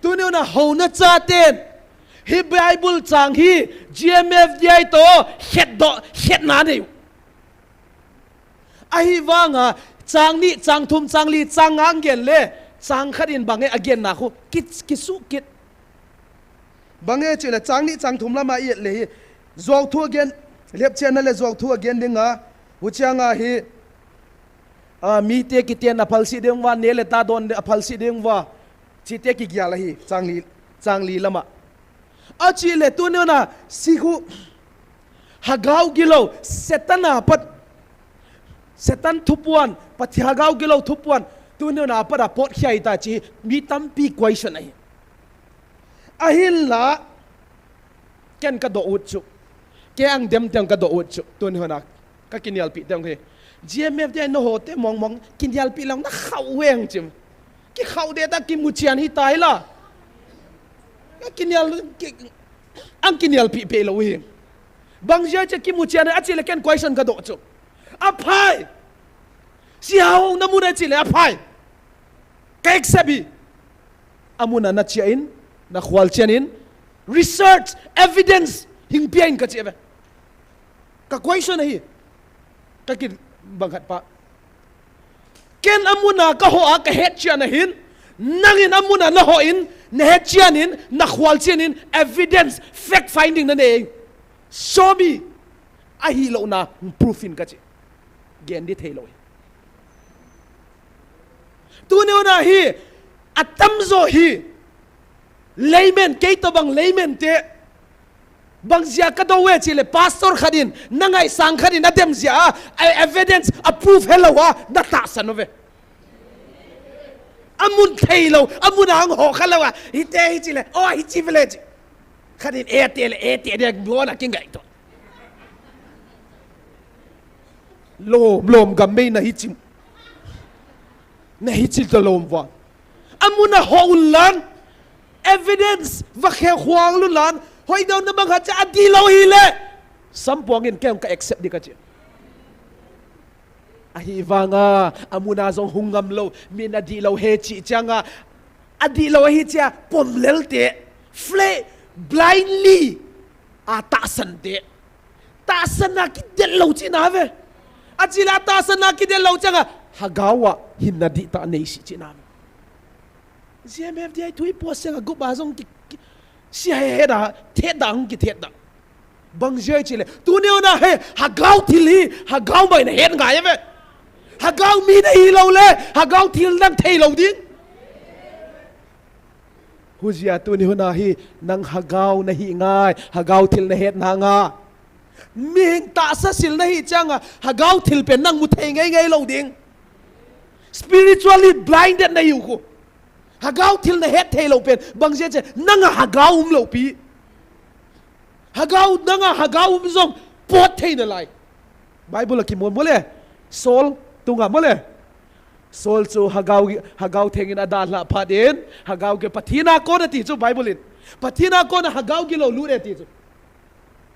tu ne na ho na cha ten hi Bible chang hi GMFDI to het na nei ai wanga chang ni chang thum chang li chang ang gen le chang kharin bange again na khu kisu kit bange china chang ni chang thum lama yet le zong thu again lep channel le zong thu again dinga huchanga hi mi te ki ten aphal si deng wa ne le ta don aphal si deng wa chi te ki gyala hi chang li lama a chi le tu ne na si khu hagaw gilo setana pat setan thupuan pathagaw gilo thupuan tu ne na para pot khai ta chi mi tampi question ai ahil la ken ka do ut chu ke ang dem teng ka do ut chu tu ne na ka kinial pi teng he GMFDI no hote mong kinial pi lang na khaweng chim ki khaw de ta ki muchian hi tai la ka kinial pi pe lo hi bang ja che ki muchian a chi le ken question ka do chu apai si hao namuna chile apai kek sabi amuna na chiain na khwal chianin research evidence hing piain ka chebe ka question hi ka kin banghat pa ken amuna ka ho a ka het chian hin nangin amuna na ho in na het chianin na khwal chianin evidence fact finding na ne show me a hi lo na proof in ka chi gen di thelo tu ne na hi atam zo hi layman ke to bang layman te bang zia ka do we chile pastor khadin nangai sang khadin adem zia evidence approve hello wa na ta sanove amun thelo amun ang ho khalawa hi te hi chile o hi chi village khadin e te de bona kingai to lom gam me na hichim to lom wa amuna houlan evidence va khe khwang lu lan hoi daw na bang ha cha adi lo hi le sampong in kem ka accept di ka chi ahi wanga amuna zong hungam lo min adi lo he chi changa adi lo hi cha pom lel te fle blindly ta san na ki de lo chi na ve achila ta sana ki de lo changa hagawa hinna di ta nei si chinam GMFDI tui poseng gu ba zong ki si he da the dang ki the dang bang je chile tu ne na he hagaw thili hagaw bai na hen ngai ve hagaw mi na hi lo le hagaw thil nang thei lo ding huzia tu ne na hi nang hagaw na hi ngai hagaw thil na het na nga ming ta sa sil na hi changa hagaw thil pen nang mu thei ngai lo ding spiritually blinded na yu ko hagaw thil na het thei lo pen bang je che nang hagaw lo pi hagaw nang hagaw zong pot thei na lai bible ki mon mole sol tunga mole sol chu hagaw thengin ada la phaden hagaw ke pathina ko na ti chu bible in pathina ko na hagaw gi lo lu re ti chu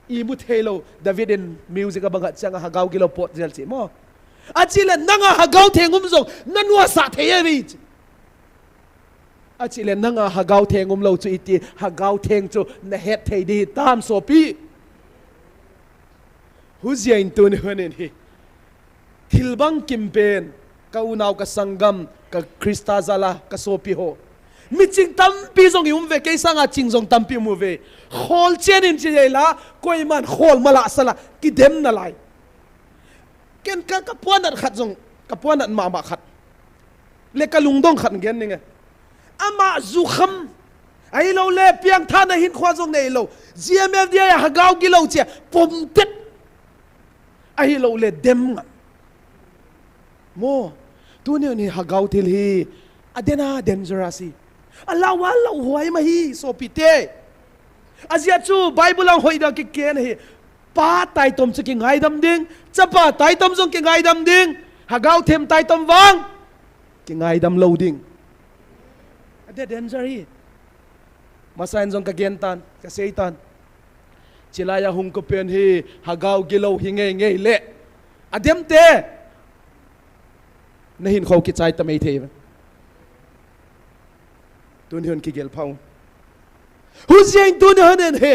imu thelo David in music abangat changa hagaw gilo pot jel chi mo achile nanga hagaw thengum zong nanwa sa theyewi achile nanga hagaw thengum lo chu iti hagaw theng chu na het thei di tam so pi huzia in tun honen hi thilbang kimpen ka unaw ka sangam ka krista zala ka so pi ho miching tampi zong yum ve ke sanga ching zong tampi mu ve khol chen in chi la koi man khol mala sala ki dem na lai ken ka puan at khat zong ka puan at ma khat le ka lungdong khat gen ninga ama zu kham ai lo le piang than hin khwa jong nei lo GMFDI hagau gi lo che pom tet ai lo le dem mo tu ni hagau thil hi adena dangerous alawa lo huai ma hi so pite azia chu bible ang hoida ki ken hi pa tai tom chu ki ngai dam ding chapa tai tom jong ki ngai dam ding hagau them tai tom wang ki ngai dam lo ding ade danger hi masain jong ka gen tan ka seitan chilaya hung ko pen hi hagau gilo hi nge le adem te nahin kho ki chai ta mei the tun hian ki gel phau hu jeng tun hanen he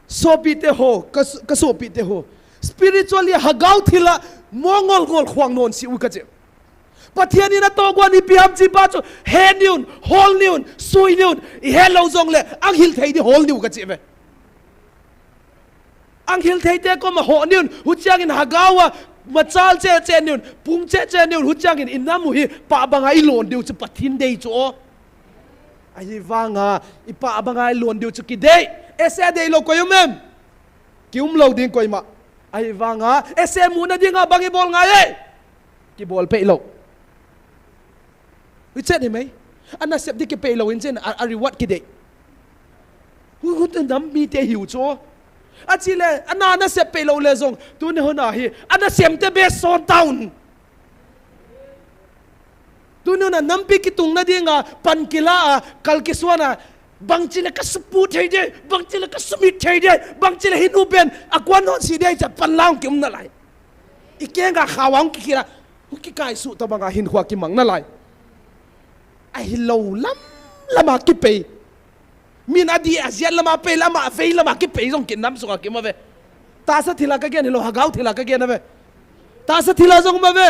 so pi te ho ka so pi te ho spiritually hagau thila mongol ngol khwang non si u ka che pathian ina to gwa ni piam chi ba chu he niun hol niun sui niun I he lo zong le ang hil thei di hol niu ka che ve ang hil thei te ko ma ho niun hu chang in hagawa ma chal che che niun pung che che niun hu chang in inam hi pa bangai lon diu chu pathin dei chu ai wanga I pa bangai lon diu chu ki dei ese dei lo ko yum mem kium lo ding ko ma ai wanga ese mu na dinga bangi bol ngai ki bol pe lo wi che ni mai ana sep di ki pe lo in chen a reward ki dei hu tan dam mi te hiu chu achile ana na sep pe lo le zong tu ne hona hi ana sem te be son town tu ne na nampi ki tung na dinga pan kila kal kiswana bang chile ka supu thei de bang chile ka sumit thei de bang chile hinu ben akwan non si de cha pan laung kim na lai ikenga khawang ki kira hu ki kai su ta banga hin khwa ki mang na lai ai lo lam lama ki pe min adi asian lama pe lama fe lama ki pe jong kin nam so ki ma ve ta sa thila ka gen lo hagau thila ka gen na ve ta sa thila jong ma ve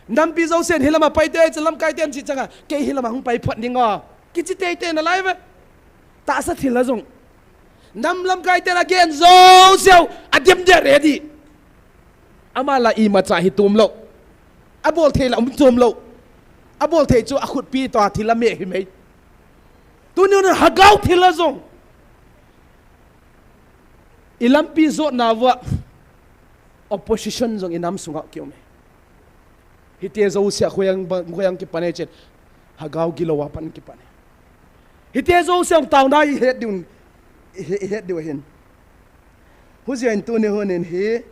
nam pi zo sen hilama pai te chalam kai ten chi changa ke hilama hung pai phat ninga ki chi te te na lai ve ta sa thila jong nam lam kai te na gen zo seo adem de ready ama la I ma cha hi tum lo abol the la tum lo abol the chu akhut pi to thila me hi mei tu ni na hagau thila zong ilam pi zo na wa opposition zong inam sunga kyo me hite zo sia khoyang ki pane chen hagau gilowa pan ki pane hite zo sia taw na I het diun hin hu zian tu ne honen he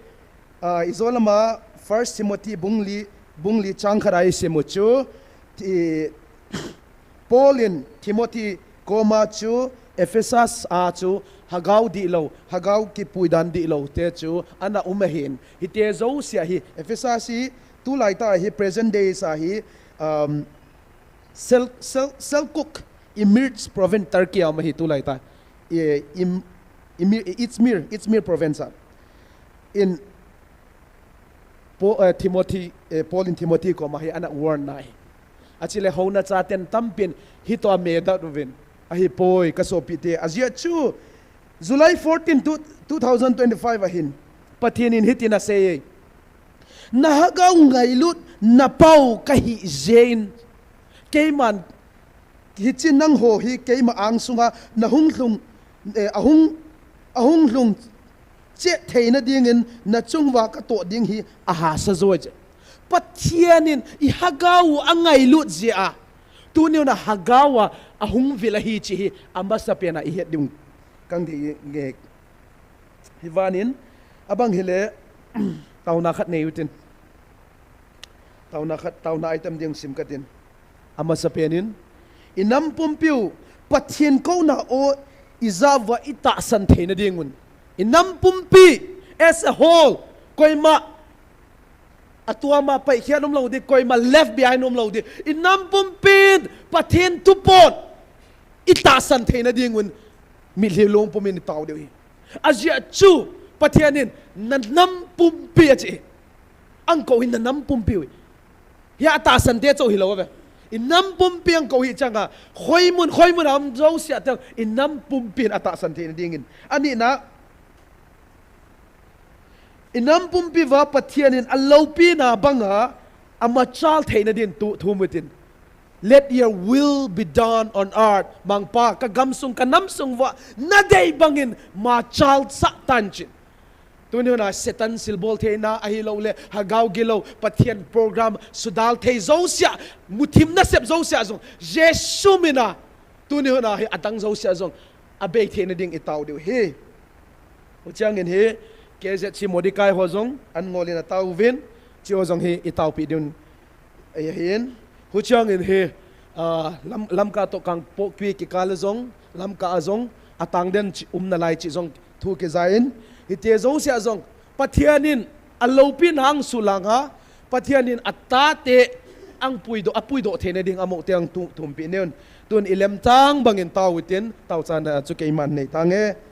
izolama 1 Timothy bungli changkharai semuchu ti Paulin Timothy koma chu Ephesus a chu hagau di lo hagau ki puidan di lo te chu ana umahin hite zo sia hi Ephesus hi tu lai ta hi present day sa hi Selçuk Imir province Turkey ma hi tu lai ta Izmir province in Paulin Timothy ko ma hi ana warn nai achile hona cha ten tampin hi to me da rovin a hi poi ka so pite azia chu July 14 2025 ahin pathian in hitina se na hagau ngai lut na pau ka hi zain keiman hi chin nang ho hi keima ang sunga na hunglung ahung lung che theina dingin na chungwa ka to ding hi aha sa zoi pathianin I hagau angai lut zia tu ne na hagawa ahung vilahi chi hi ambasa pena I het dung kang di nge hivanin abang hile tauna khat nei utin tauna item ding sim katin amasa penin inam pumpiu pathian ko na o izawa ita san theina dingun inam pumpi as a whole koima atua ma pai khianom lo di koima left behind nom lo di inam pumpin pathian tupot ita san theina dingun mi lelong pumin taw dewi azia chu pathianin nanam pumpi achi angko in nanam pumpi ya ata san te cho hilowe inam pumpi angko hi changa khoimun am zo sia ta inam pumpin ata san theina dingin ani na inam pumpi wa pathianin allopi na banga ama chal theina din tu thumutin Let your will be done on earth. Mangpa kagamsung kanamsung wa naday bangin ma child sa tanchin. Tunyo na setan silbol te na ahilaw le hagaw gilaw pathian program sudal te zosya mutim na sep zosya zong Jesu mina tunyo na atang zosya zong abay te na ding itaw diw he. Uchangin he kezet si Mordecai hozong an ngoli na tawvin si hozong he itaw pi din ayahin. Huchangin he lam ka to kang pokwi ki kalazong lam ka azong atang den nalay chi zong thu ke zain ite zong sia zong pathianin alopin hang sulanga pathianin atate ang puido thene ding amo te ang tumpi neon tun ilem tang bangin tawitin taw sana chu ke man nei tange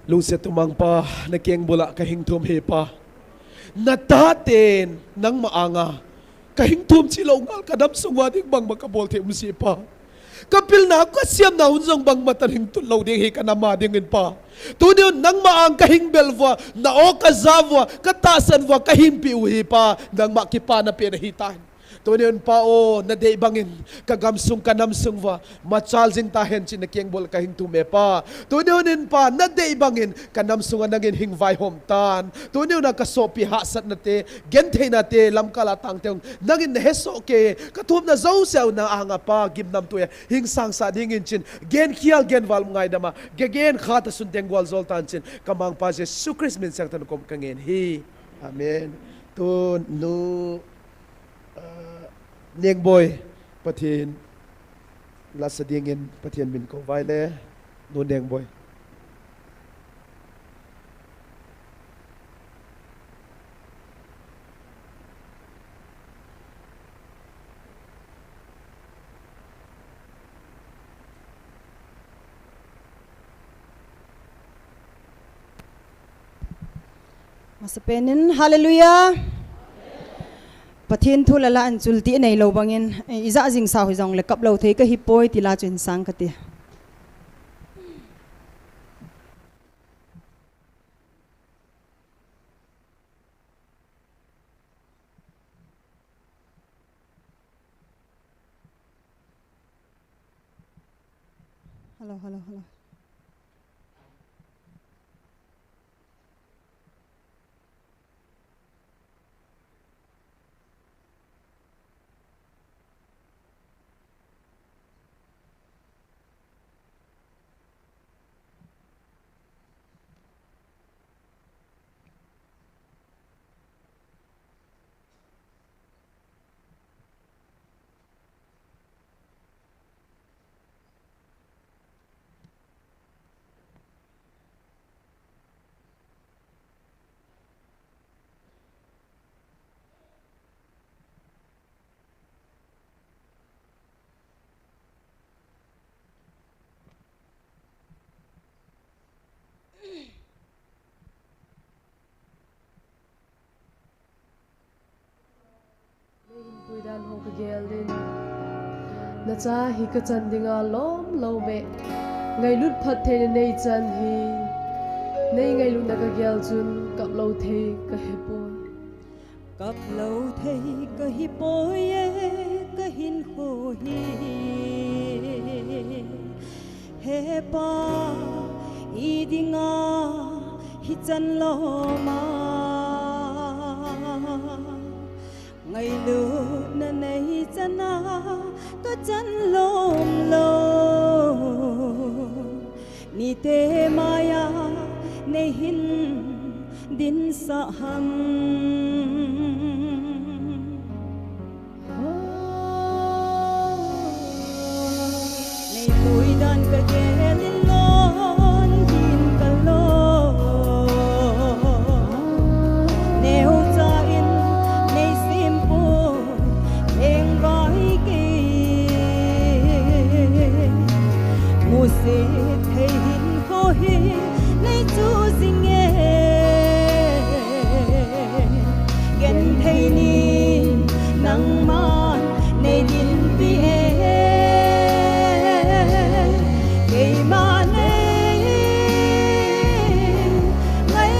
lung se tumang pa na keng bula kahing tum he pa nataten nang maanga kahing tum silongal kadam sungwa ding bang makabol te umsi pa kapil na ko siam na unjong bang mataring tulaw ding he kanama ding pa tunyo nang maang kahing belwa na o kazavwa katasan wa kahing piuhi pa nang makipa na pinahitan tunyon pa o na de bangin kagamsung kanamsung wa machalzing tahen chin na kieng bol kahing tume pa tunyonin pa na de bangin kanamsung nangin hingvai homtan tunyo na kasopi hasat na te gente na te lamkala tangteong nangin heso ke katum na zawsaw na anga pa gimnam tuya hingsang sa dingin chin gen kial gen wal ngai dama gen khata sunteng wal zoltan chin kamang pa Jesus Christ min sang tan kom kangen hi amen tun nu Nieng boy pathin lasadingin pathin min ko vai le nu nieng boy Masapenin hallelujah pathin thu lala an chulti nei lo bangin iza jing sa hoi jong le kap lo thei ka hi poi ti la chin sang ka ti hello Puidan ho ka geldin na cha hi ka chandinga lom lo me ngai lut phat the nei chan hi nei ngai lut na ka gel chun kap lo the ka he poi cặp lâu thấy cái hi bôi cái hin khô hi he pa ADING hi chân lo ma ngày lửa na này chân có chân lom lo ni te maya nei hin din sa ham nei tôi dan ka gelin lon hin ka lo neu cha in nei simpo eng vai ki mu se thei hin ko hi nei chu sing gen thei ni nang man nei din pi ke ma nei ngai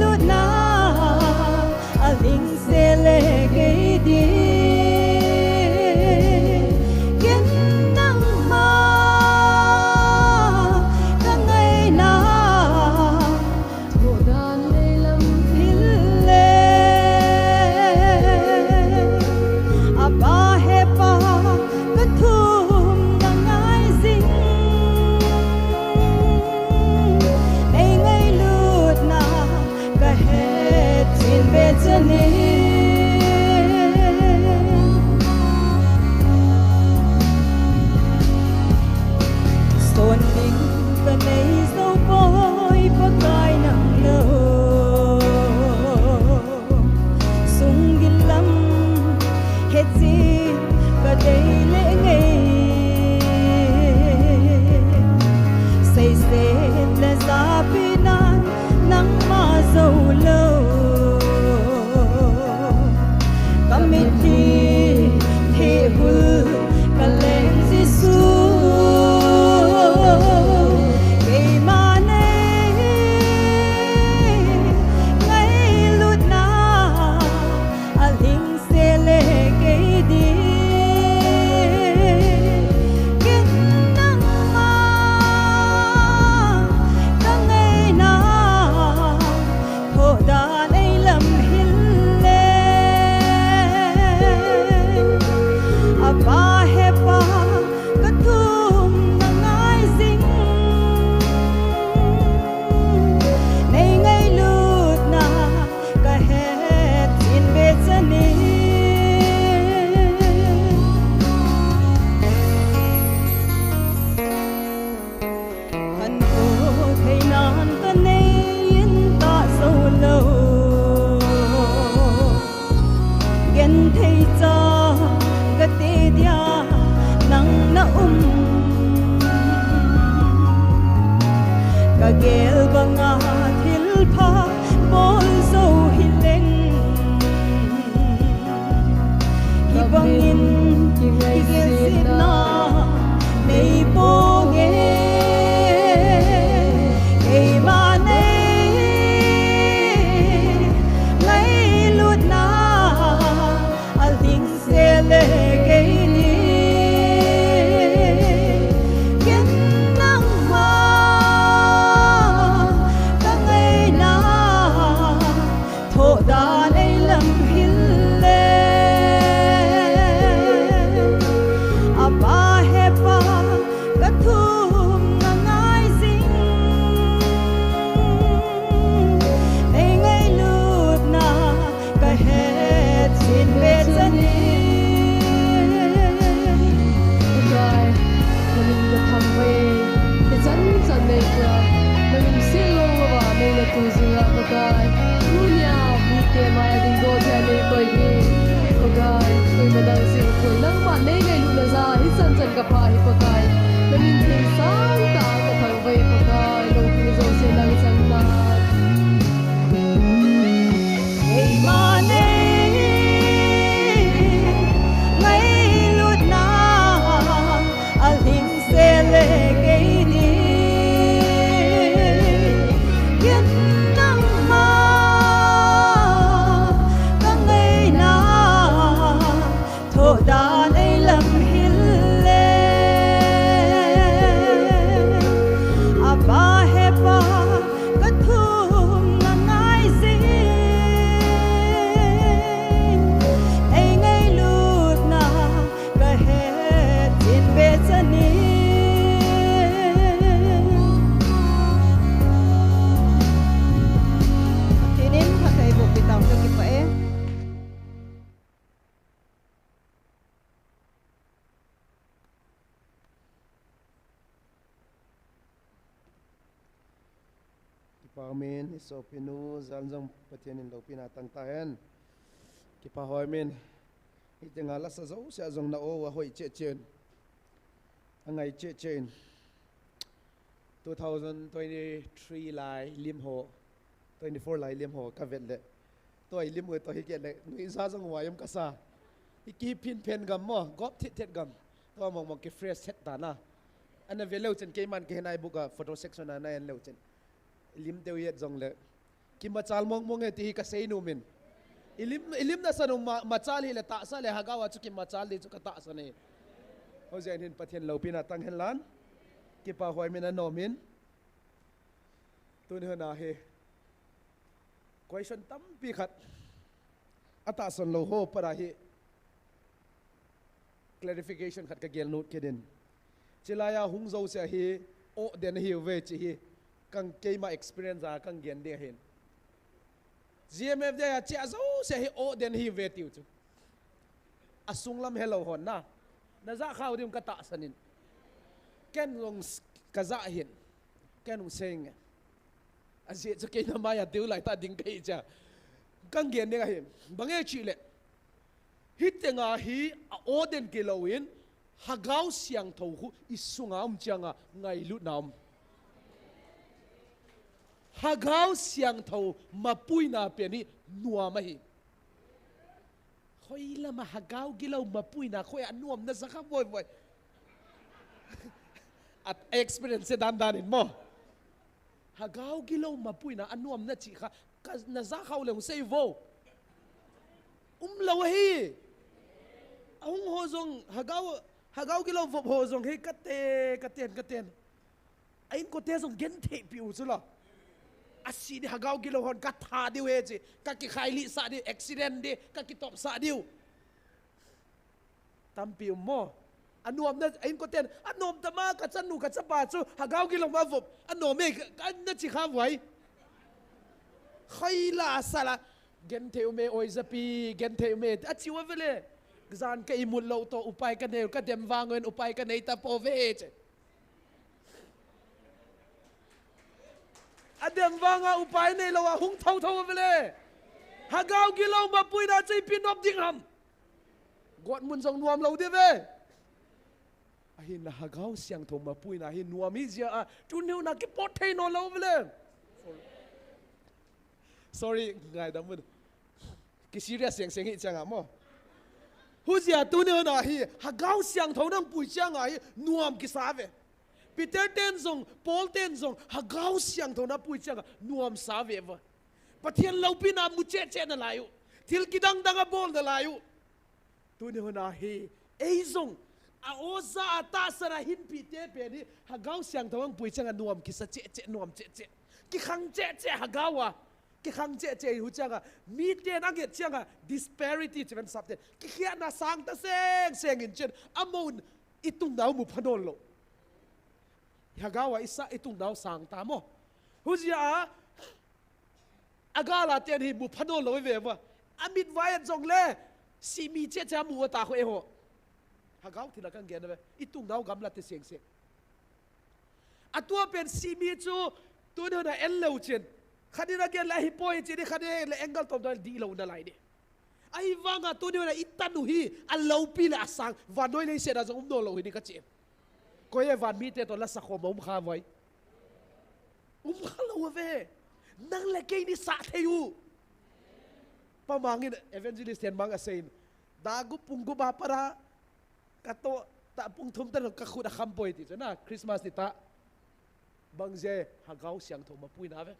lu na a ling se le ke di gen nang ma ka ngai na ho dan le lam hil le a ba he pa ka ka gel banga thil pha bol zo hileng hi bangin ki sina nei bo nge ei ma nei lai lut na al ding se le ge ni ken nang ma ka ngai na tho da nei lam hil le apa he pa ka thum na ngai sing ei ngai lut na ka het sin be chani Gai, namin na thamwe, te chan chan nei ka, namin silo wa nei na tu zinga gai, dunya mi te ma ding do the nei koi hi, gai, koi madang sing koi nang ma nei ngai lu na za hi chan chan ka pha hi gai, namin thing sang ta ka thamwe gai, lo ki zo se nang chan na. ei ma nei ngai lut na al ding se le ge ni yen nang ma ka ngai na tho da nei lam hil le apa he pa ka thum na ngai sing ei ngai lut na ka het sin be chani tinin pakai bu bitaw na ki pa e Kipamin isopinu zalzong patienin lo pinatang tahen. Kipahoimin itengala sa zo sa zong na o wa hoi chechen. Angai chechen 2023 lai limho 24 lai limho ka vetle. Toi limho to hikele ni sa zong wayam kasa. Iki pin pen gam mo gop thit gam. To mong ki fresh set ta na. Ana veleu chen ke man ke nai buka photo section na na en leu chen. Ilim teu yet zong le ki machal mong e ti ka sei nu min ilim na sanu machal hi le ta sa le hagawa chu ki machal le chu ka ta sa ne ho zen hin pathian lo pina tang hen lan ki pa hoi min no min tun hna he question tam pi khat ata son lo ho para hi clarification khat ka gel note kedin chilaya hung zo se hi o den hi ve chi hi kang keima experience a kang gen de hen GMFDI cha zo se hi o den hi ve tiu chu asung lam hello hon na za khaw dim ka ta sanin ken long ka za hin ken u seng aje chu ke na ma ya tiu lai ta ding kai cha kang gen de hen bange chi le hitenga hi a o den ke lowin hagaw siang tho hu isunga changa ngai lu nam hagaw siang tho mapui na pe ni nuwa ma hi khoi la ma hagaw gilaw mapui na khoi anuam na zakha boy boy at experience dan in mo hagaw gilaw mapui na anuam na chi kha na za khaw le sei vo law hi ahung ho zong hagaw gilaw vo ho zong he katen ain ko te zong gen the piu chu la asi ni hagaw gilo hon ka tha diu he chi ka ki khaili sa di accident di ka ki top sa diu tampi mo anuam na ain ko ten anom tama ka chanu ka chapa chu hagaw gilo ma vop anome ka na chi kha vai khaila sala gen theu me oi zapi gen theu me achi wa vele zan ka imul lo to upai ka ne ka dem wangen upai ka nei ta po ve che adem wanga upai nei lawa hung thau vele hagaw gilaw mapui na chei pinop ding ham god mun jong nuam lo de ve ahin na hagaw siang thong ma pui na hin nuam hi zia tu neu na ki pot thei no lo vele sorry ngai dam mun ki serious seng hi changa mo hu zia tu neu na hi hagaw siang thong nang pui changa hi nuam ki sa ve Peter ten zong Paul ten zong hagaw siang thong na pui changa nuam sa ve va pathian lo pina mu che che na layu til kidang danga bol na layu tu neu na hi ei zong a oza ata sara hin pi te pe ni hagaw siang thong pui changa nuam ki sa che che nuam che che ki khang che che hagawa ki khang che che hu changa mi te na ge changa disparity chen sap te ki khia na sang ta seng in chen amon itung dau mu phanol lo hagawa isa itung dau sang ta mo hu zia agala ten hi mu phanol lo ve wa amit vai jong le si mi che cha mu ta ho e ho hagaw thila kan gen ve itung dau gam la te seng seng atua pen si mi chu tu na en lo chen khadina gen la hi poi chi ni khade le angle tom dal di lo na lai ni ai wanga tu na itanu hi a lo pi la sang va noi le se da jong no lo hi ni ka che ko ye van mi te to la sa kho mom kha vai kha lo ve nang le ke ni sa the yu pa mangin evangelist ten mang asain dagu punggu ba para kato ta pung thum ta ka khu da kham poi ti na Christmas ti ta bangje hagaw siang thom ma pui na ve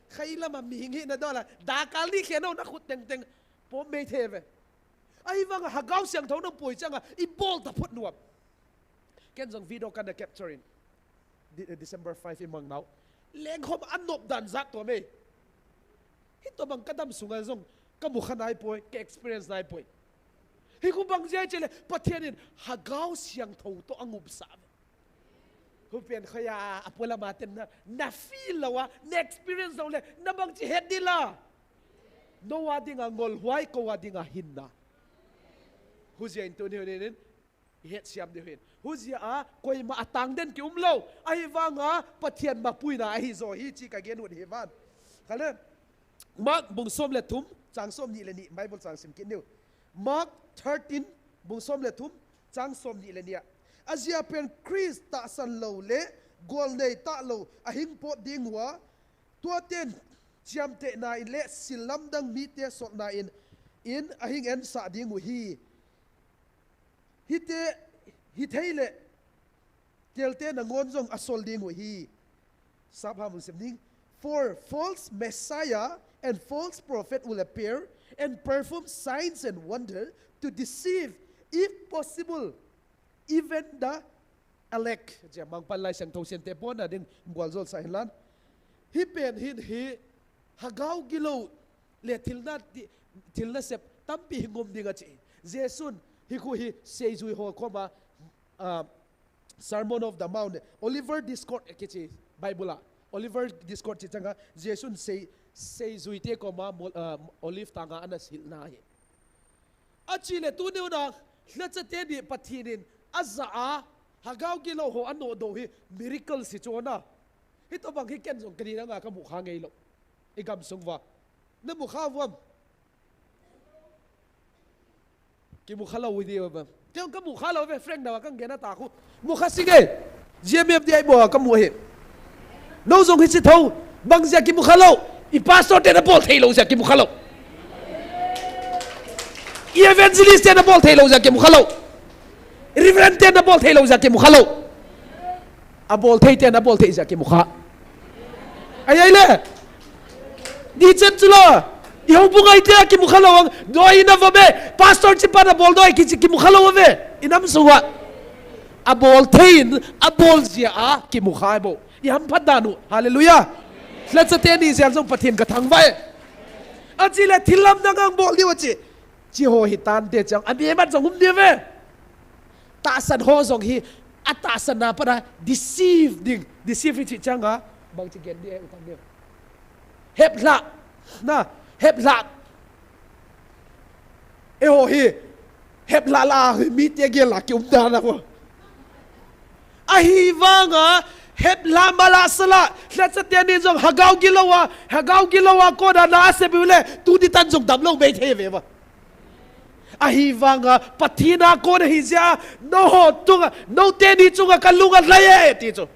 khaila ma mi ngi na dola da kali kheno na khut teng teng po me the ve ai wang hagaw siang thom na pui changa I bol ta phut nuam ken jong video kan da capturing December 5 imang now leng khom anop dan zat to me hito bang kadam sunga jong kamu khanai poi ke experience nai poi hi ku bang je chele pathianin hagaw siang tho to angup sa hu pen khaya apola maten na feel lawa na experience lo le na bang chi het dila no wading angol huai ko wading a hinna hu je into ne ne het siam de hen hu je a koi ma atang den ki umlo ai wanga pathian ma puina ai zo hi chi ka gen hut hi van khale mark bung som le thum chang som ni le ni bible chang sim ki new mark 13 bung som le thum chang som ni le nia Asia pen Chris ta san lo le gol nei ta lo a hing pot ding wa tua ten chiam te na in le silam dang mi te so na in a hing en sa ding hi hi theile telte na ngon jong asol ding hi sabha mun semning for false messiah and false prophet will appear and perform signs and wonder to deceive if possible even the elect ja mang palai sang thau sen te pon na ding gwal zol sa hilan hi pen hin hi hagaw gilo le thilna sep tampi ngom dinga chi jesun hi ku hi seizui ho koma sermon of the mount Oliver Discord ke chi bible Oliver Discord chi changa jesun seizui te koma olive tanga ana silna hi achile tu ne na hlcha te di pathinin azza hagaw gilo ho ano do hi miracle si chona hito bang hi ken jong kani nga ka mu kha ngei lo igam sungwa na mu kha wam ki mu khala wi di ba kyong ka mu khala ve friend na kang gena ta khu mu kha sige GMFDI bo ka mu he no jong hi chi thau bang ja ki mu khalo I pastor te na bol thei lo ja ki mu khalo I evangelist te na bol thei lo ja ki mu khalo Reverend te na bol thei lo ja ki mu khalo a bol thei te na bol thei ja ki mu kha ai le di chen chulo I ho bungai te ki mu khalo doi na va be pastor chi pa na bol doi ki mu khalo ve inam suwa a bol thein a bol zia a ki mu kha bo I ham phadanu hallelujah let's attend ni zel jong pathin ka thang vai a chi le thilam na ngang bol di wa chi ho hi tan te chang a be mat jong hum di ve ta san ho zong hi ata san na para deceive chi changa bang chi gen di e utang de hep la e ho hi hep la mi te ge la ki da na ko a hi wanga hep la mala sala let's attend ni jong hagaw gilawa ko da na se bule tu di tan jong dam lo be the ve wa ahivanga pathina ko na hizya no ho tunga no te ni chunga kalunga laye ti chu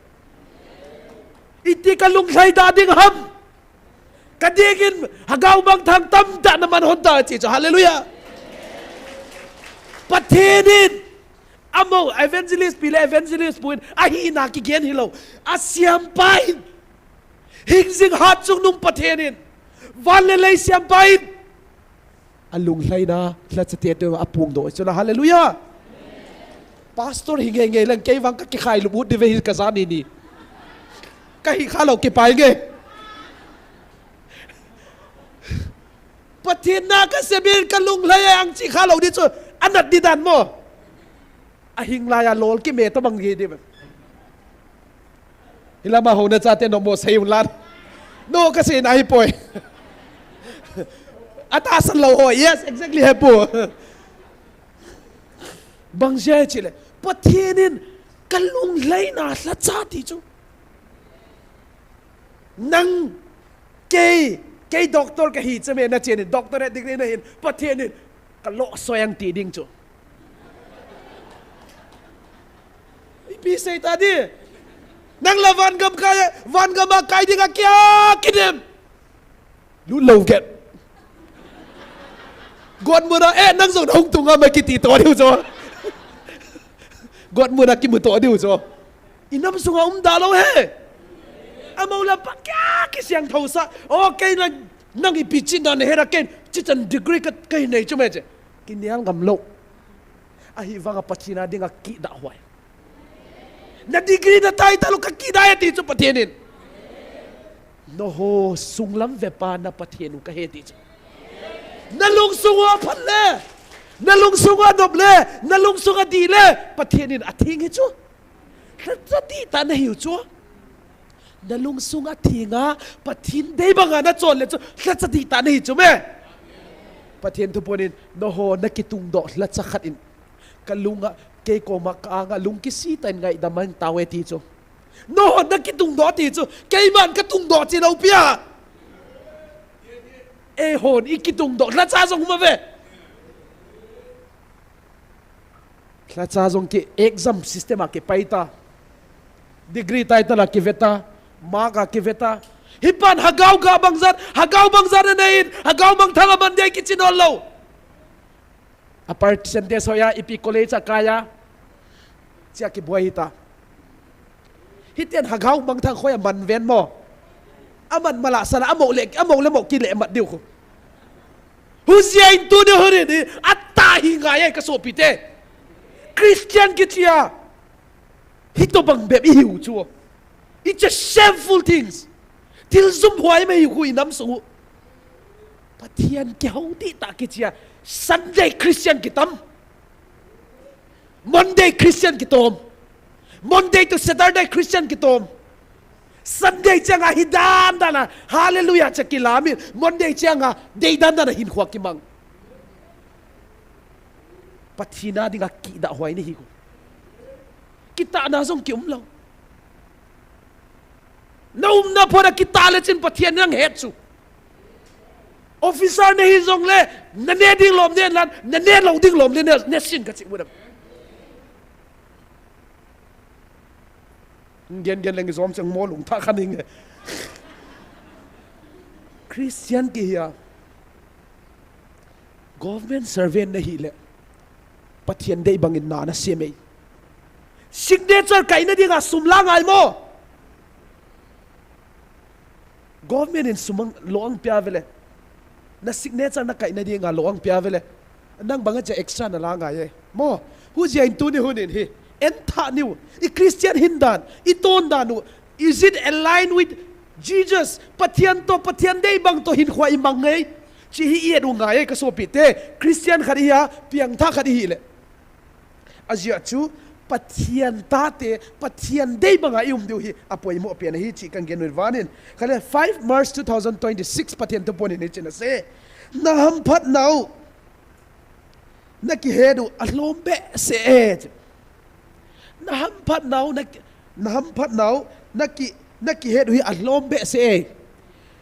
iti kalung lai da ding ham kadigin hagaw bang thang tam da naman honda ti chu hallelujah pathinin amo evangelist pila evangelist puin ahina ki gen hilo asyam pain hingzing hat chung nung pathinin valelay siam pain alung lai na la chate to apung do chuna hallelujah pastor hinge lang kay wang ka khai lubut de ve ka zani ni kai khalo ki pai ge pathina ka sebir kalung lai ang chi khalo di chu anat di dan mo ahing laya lol ki me to bang gi di hilama ho na chate no mo sei lan no kasi nai poi atasan lo ho yes exactly hepo bang je chile pathinin kalung lai na la chati chu nang ke doctor ka hi chame na chen doctorate degree na hin pathinin kalo soyang ti ding chu ipi sei ta di nang la van gam kai ding a kya kidem lu lo get god mura nang zo dong tunga ma ki ti to diu zo god mura ki mu to diu zo inam sunga da lo he amau la pa kya ki siang thau sa okay nang ipi chin dan hera ken chitan degree ka kai nei chu me che kin yang gam lo a hi wanga pachina dinga ki da hwai na degree na title ka ki da ya ti chu pathinin no ho sunglam ve pa na pathinu ka he ti chu nalung sunga phalle nalung sunga doble nalung sunga dile pathinin athing hi chu khati ta na hiu chu nalung sunga thinga pathin dei banga na chon le chu khati ta na hi chu me pathin tu ponin no ho na kitung do la chakhat in kalunga ke ko makanga lung ki si tan ngai daman tawe ti chu no ho na kitung do ti chu ke man ka tung do chi lo pia e hon ikitung do la cha zong ma ve la cha zong ki exam system a ke paita degree title a ke veta maga ke veta hipan hagaw bangzat na nain hagaw bang thalaman de ki chinol lo a percentage hoya ipi college a kaya sia ki buai hita hiten hagaw bang thang khoya man ven mo aman mala sala amo le mo ki le mat diu ko huzia intu de hore ni atta hinga ye ka so pite christian ki chia hito bang be hiu chu it's a shameful things til zum hwai me hu inam su pathian ki hauti ta ki chia sunday christian ki tam monday christian ki tom monday to saturday christian ki tom Sunday changa hidan dana hallelujah chakilami Monday changa deidan dana hin khwa kimang pathina dinga ki da hwai ni hi ko kita na zong ki umlo naum na pora kita le chin pathian nang het chu officer ne hi zong le na ne ding lom ne lan na ne lo ding lom ne sin ka chi mudam gen leng zom chang mo lung tha khaning Christian ki ya government servant na hi le pathian dei bangin na semei signature kai na dinga sumla ngai mo government in sumang loang pya vele na signature na kai na dinga loang pya vele nang banga cha extra na la ngai mo hu je in tu ni hunin hi entha niu I Christian hindan iton danu is it aligned with Jesus pathian dei bang to hin khwa imang ngai chi hi ye du ngai ka so pite Christian khariya piang tha khari hi le azia chu pathian dei banga ium du hi apoi mo pian hi chi kan gen wanin khale 5 March 2026 pathian to poni ni china se na ham phat nau na ki hedu alombe se na ham phat nau na ki hedu hi alombe se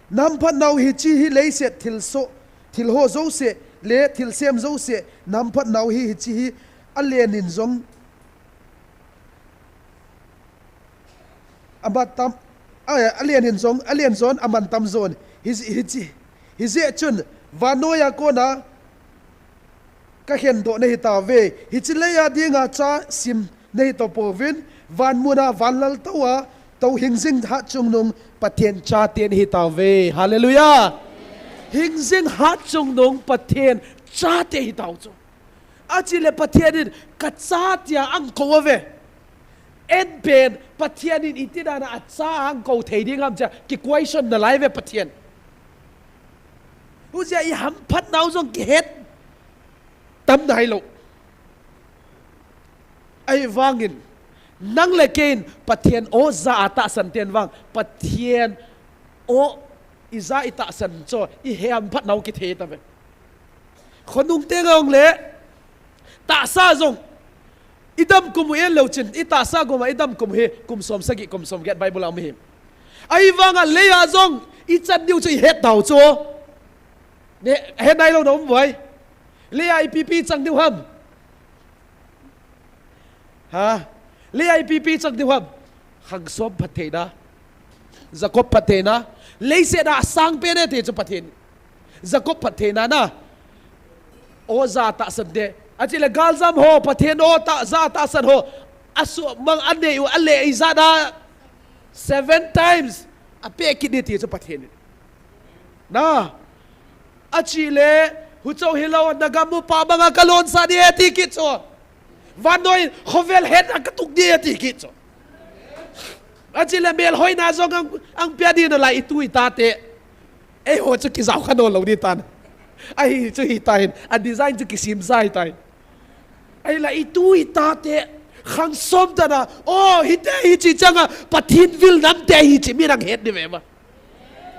nam phat nau hi chi hi leise thil ho zo se le thil sem zo se nam phat nau hi chi hi alien in zong abatam alien in zong alien zon aman tam zon hi ze chun vanoya ko na ka hen do nei ta ve hi chi le ya dinga cha sim nei to povin van muna van lal tawa to hingzing ha chung nung pathian cha ten hi ta ve hallelujah hingzing ha chung nung pathian cha te hi ta chu achile pathian ka cha tia ang ko ve en pen pathian in itina na cha ang ko thei ding am cha ki question na lai ve pathian hu ja I ham phat nau jong ki het tam nai lo ai wangin nang lekin pathian o za ata san ten wang pathian o iza ita san cho I hem phat nau ki the ta ve khonung te ngong le ta sa jong idam kum en lo chin ita sa goma idam kum he kum som sagi kum som get bible am him ai wanga le ya jong I chan diu chu het dau cho ne het dai lo dom voi le ai pp chang diu ham ha le ai pp chang diu ham hang som pathe na zakop pathe na le se da sang pe ne te chu pathin zakop pathe na na o za ta san de achile galzam ho pathen o ta za ta san ho asu mang ane u ale iza da 7 times ape ki de ti chu pathen na achile hu chau hilo nagamu pa banga kalon sa di ti ki cho vanoi khovel het akatuk di ti ki cho achile mel hoi na zong ang pya di na lai tu ita te e ho chu ki zau khano lo di tan ai chu hi tain a design chu ki sim sai tai ai la itu ita te khang som ta na o hi te hi chi changa pathin vil nam te hi chi mi rang het ni ve ma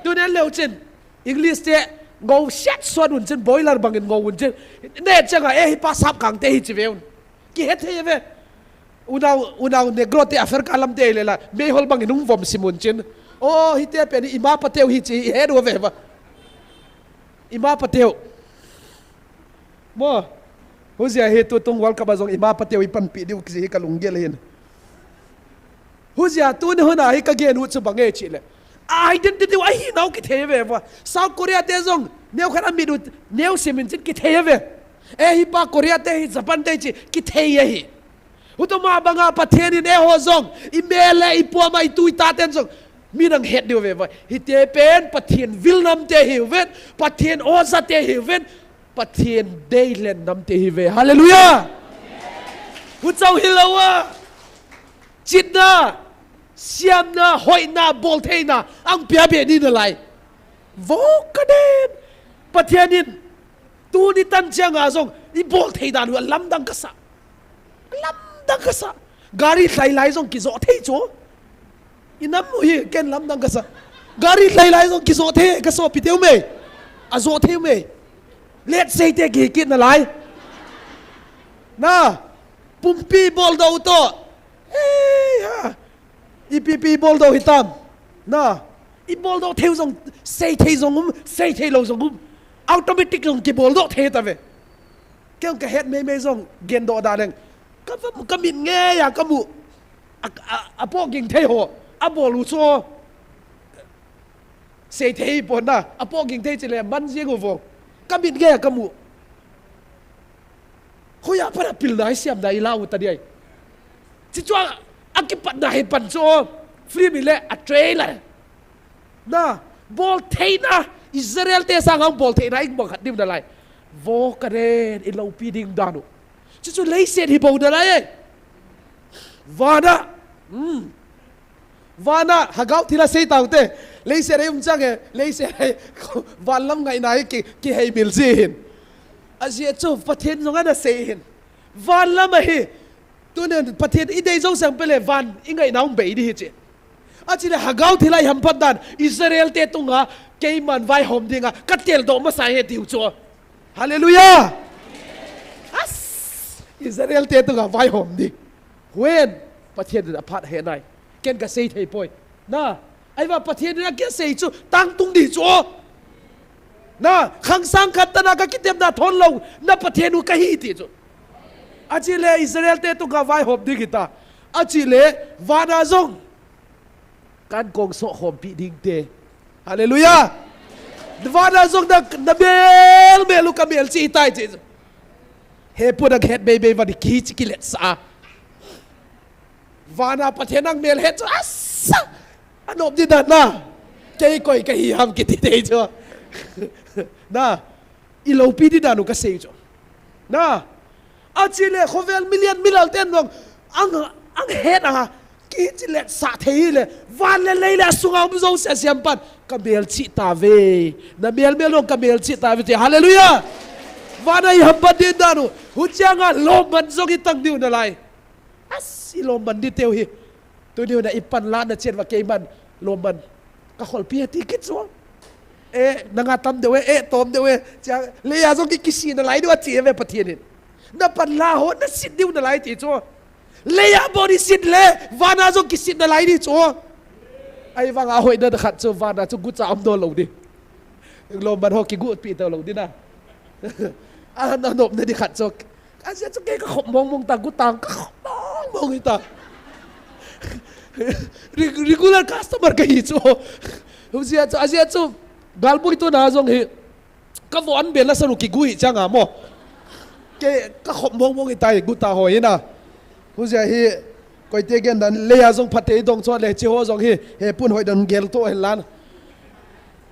tu ne leo chen english te go shat swan un chen boiler bangin go un chen ne changa e hi pa sap kang te hi chi veun ki het he ve unau negro te afer kalam te le la me hol bangin nung vom simun chen o hi te pe ni ima pateu hi chi he do ve va ima pateu mo huzia he tu tung wal ka bazong ima pateu I pan pi diu ki ka lung gel hin huzia tu ne hona hi ka gen hu chu bange chi le identity wa hi nau ki theve wa South Korea te zong neu khana mi du neu semin chin ki theve e hi pa Korea te hi Japan te chi ki theye hi hu to ma banga pathen ni ne ho zong I mele I po mai tu ta ten zong mi nang het diu ve wa hi te pen pathen vilnam te hi vet pathen oza te hi vet pathian daylen nam te hi ve hallelujah hu chau hilowa chitna siamna hoina boltheina ang pia be ni na lai vo kaden pathianin tu ni tan changa zong I boltheina nu lamdang kasa gari lai zong ki zo thei cho inam hi ken lamdang kasa gari lai zong ki zo the ka so piteu me a zo theu me let's say te ki kit na lai na pumpi bol do to ha ipp bol do hitam na I bol do theu jong sei thei jong sei thei lo jong automatic jong ki bol do the ta ve kyang ka het me jong gen do da leng ka min nge ya ka mu a po ging thei ho a bol lu cho sei thei pon na a po ging thei chile ban je go vo kabit gaya kamu hoya para pil dai siam dai lau ta dai chi chwa akipat dai pan cho free mi le a trailer na bol theina Israel te sang bol theina ik bang khatim dalai vo karen I lo pi ding danu chi chu lei set hi bo dalai vana hagau thila sei taute lei se reum change lei se van lam ngai nai ki hei mil zin azia chu pathen zonga na sei hin van lam hi tu ne pathen I dei jong sang pele van ingai naung be di hi che achile hagau thila ham phadan Israel te tunga keiman vai hom dinga katel do ma sai he tiu cho hallelujah as Israel te tunga vai hom di when pathen da phat he nai ken ka sei thei poi na ai va pathian na ke sei chu tang tung di cho na khang sang khat ta na ka kitem na thon lo na pathian u ka hi ti chu achile Israel te tu ka vai hop di kita achile vana zong kan kong so hom pi ding te hallelujah vana zong na bel ka bel chi tai chi he pu na het be va di ki chi ki let sa vana pathianang mel het asa anop di da na cái coi cái ham cái tí thế cho na ilo pi đi đanu cái gì cho na à chỉ là không phải million tiền luôn ang hết à cái chỉ là sát thế là van lấy là sung ông dâu sẽ xem pan cái bel chị ta về na bel luôn cái bel chị ta về thì hallelujah van này hấp bát đi đanu hút chang à lom bắn dâu cái tăng điều na lại asi lom bắn đi theo hi tôi điều na ipan lan na trên và cây bắn lom bắn ka khol pia ti kit so nanga tam de we tom de we cha le ya zo ki kisi na lai do ti ve pathian na pan la ho na sit diu na lai ti cho le ya body sit le vana zo ki sit na lai di cho ai wanga hoi na khat cho vana cho gu cha am do lo di lo ban ho ki gu pi to lo di na a na nop na di khat cho a se cho ke ka khom mong ta gu tang ka mong ta regular customer ka hi cho huzia cho azia cho galpui to na jong hi ka von bel la saru ki gui changa mo ke ka khom mong tai gu ta hoi na huzia hi koi te gen dan le ya jong phate dong cho le chi ho jong hi he pun hoi dan gel to lan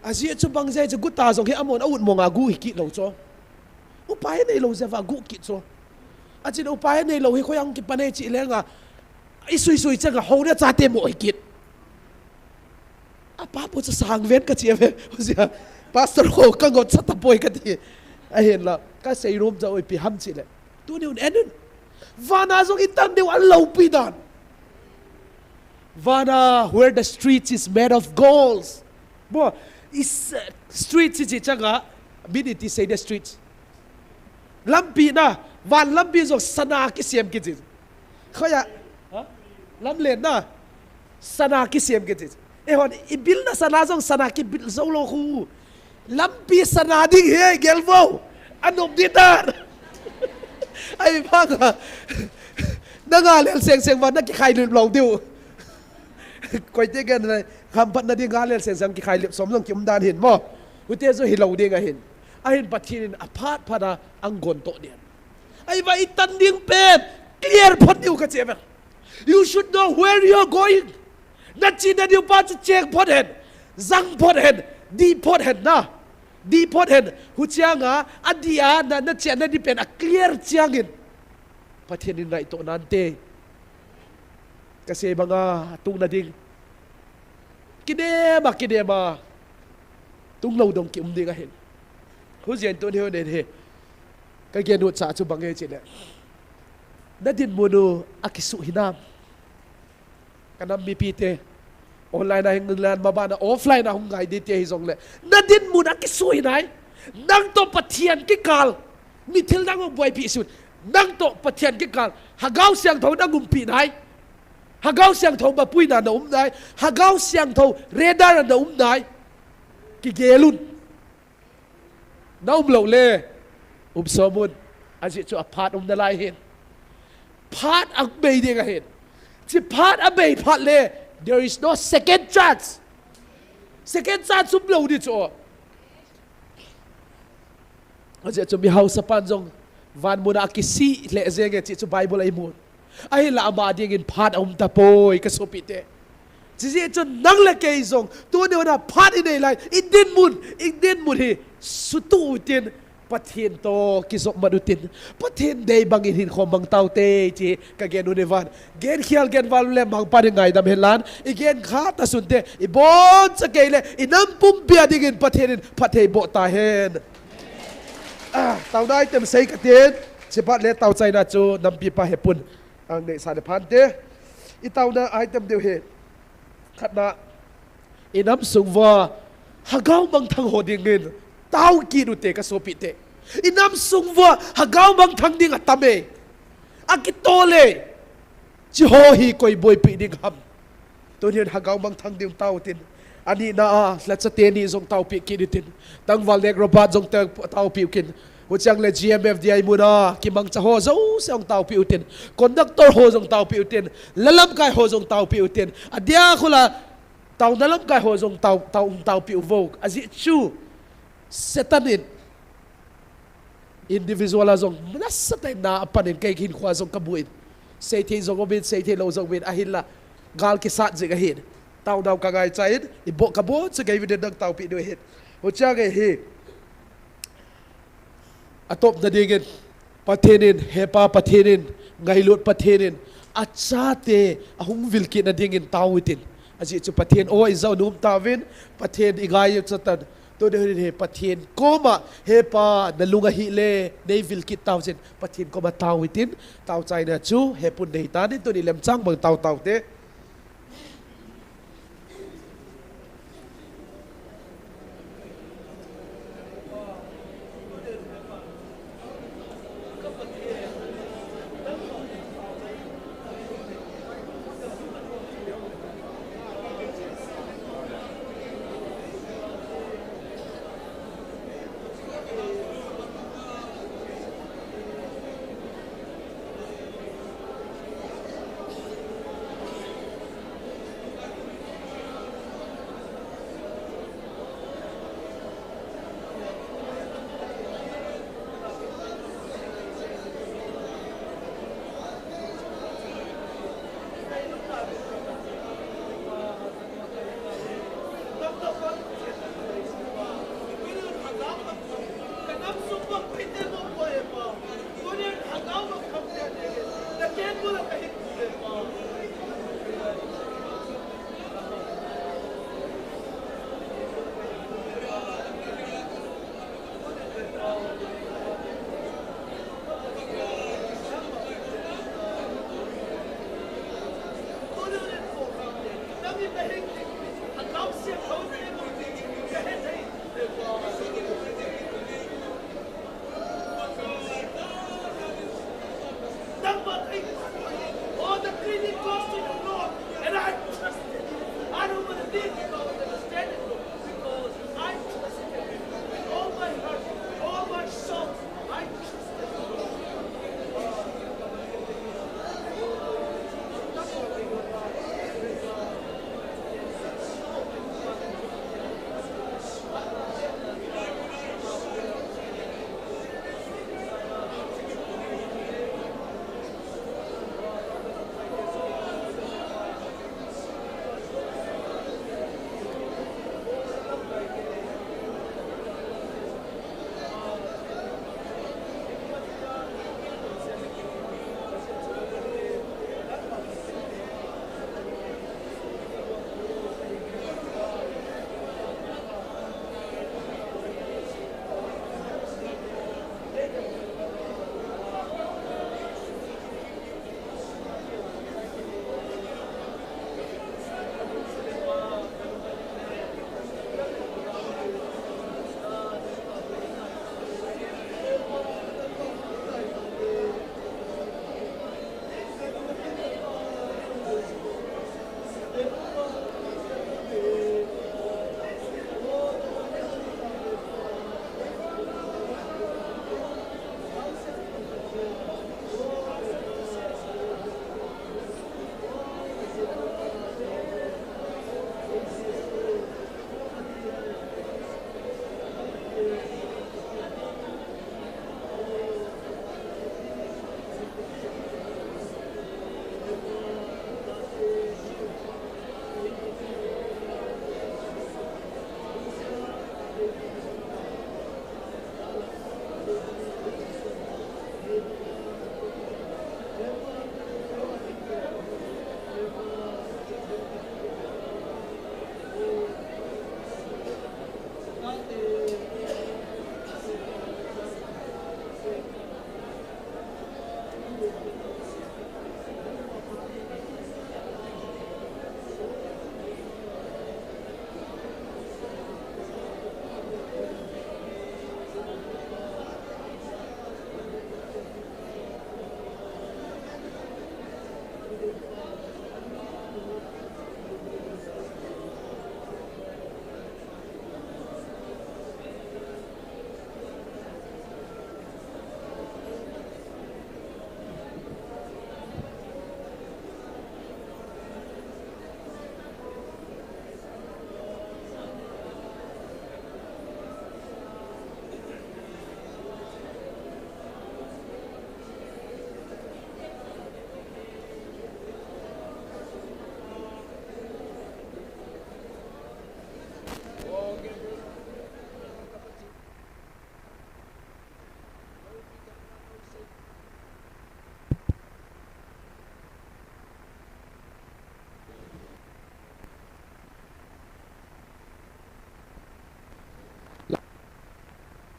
azia cho bang jai cho gu ta jong hi amon aun monga gu hi ki lo cho upai nei lo ja va gu ki cho achin upai nei lo hi khoyang ki pane chi lenga isui changa hore cha te mo ikit apa po cha sang ven ka che ve huzia pastor ho ka got sa ta poi ka ti a hen la ka sei rum za oi pi ham chi le tu ni un enun vana zo itan de wa lo pi dan vana where the streets is made of golds bo is streets chi changa biniti say the streets lampi na van lampi zo sana ki siam ki ji khoya lam len na sana ki siam ke tis hon ibil na sana jong sana ki bil zo lo khu lampi sana ding he gelvo anop ditar ai bang nanga lel seng wa na ki khai lim lo diu koi te gan na kham pat na ding ga lel seng ki khai lip som jong kim dan hin mo ute zo hi lo ding a hin pathin apart pada angon to dian ai ba itan ding pen clear phot diu ka che you should know where you are going. Not see that you pass to check pot head, zang pot head, di pot head na, di pot head. Huchianga, Adia na check na depend a clear chiangin. Pathian in right to nante. Kasi mga tung na ding. Kidema. Tung law dong ki ding ahin. Huchian to niyo din he. Kaya nut sa chu bangay chile. Nadin mo no akisu hinam kanam bipite online na hinglan mabana offline na hungai dite hizong le nadin mo akisu hinai nang to pathian ki kal ni thil nang boy pi su nang to pathian ki kal hagaw siang tho na gumpi nai hagaw siang tho ba pui na nai hagaw siang tho redar na nai ki gelun naum lo le somun aji chu apart na lai hin part ang bay ding ahin. Si part ang bay part le, there is no second chance. Second chance sublaw dito. Kasi ito mihaw sa panjong van mo na akisi le zenge ito Bible ay mo. Ay la amading in part ang tapoy kasupite. Si ito nang lakay zong tuwa na part in ay indin mun hi sutuutin pathin to kisok madutin pathin day bangin hin khomang taute chi kagenu nevan gen khial gen valule mang paringay dam helan igen khata sunte ibon sa kele inampum bia digin pathin pathe bo ta hen tau dai tem sei katin sipat le tau chai na chu nampi pa hepun ang ne sa de phante I tau na item deu he khatna inam sungwa hagaw bang thang hodingin tau ki du te ka sopite inam sungwa hagaw bang thang ding atame akitole chi ho hi koi boy pi ding ham to ni hagaw bang thang ding tau tin ani na la cha te ni zong tau pi kinitin tang valnek robat zong tau pi kin hu chang le GMFDI muna ki mang cha ho zo song tau pi utin conductor ho zong tau pi utin lalam kai ho zong tau pi utin adia khula tau nalam kai ho zong tau pi vo azi chu setanit individual azong nasa tay na apanin kay kin khwa zong kabuin say the zong obin say the lo zong bin ahila gal ki sat zig ahin tau daw kagay chain ibo kabo sa gay vidin ng tau pi do hit o cha gay hi atop na dingin pathenin hepa pathenin ngailot pathenin at sate ahong vilki na dingin tawitin aji chu pathen o izaw num tawin pathen igay sa tad to de he pathen koma hepa nalunga hile nei vilki tawsin pathen koma tawitin taw chai na chu hepun nei tanin to ni lem chang bang taw te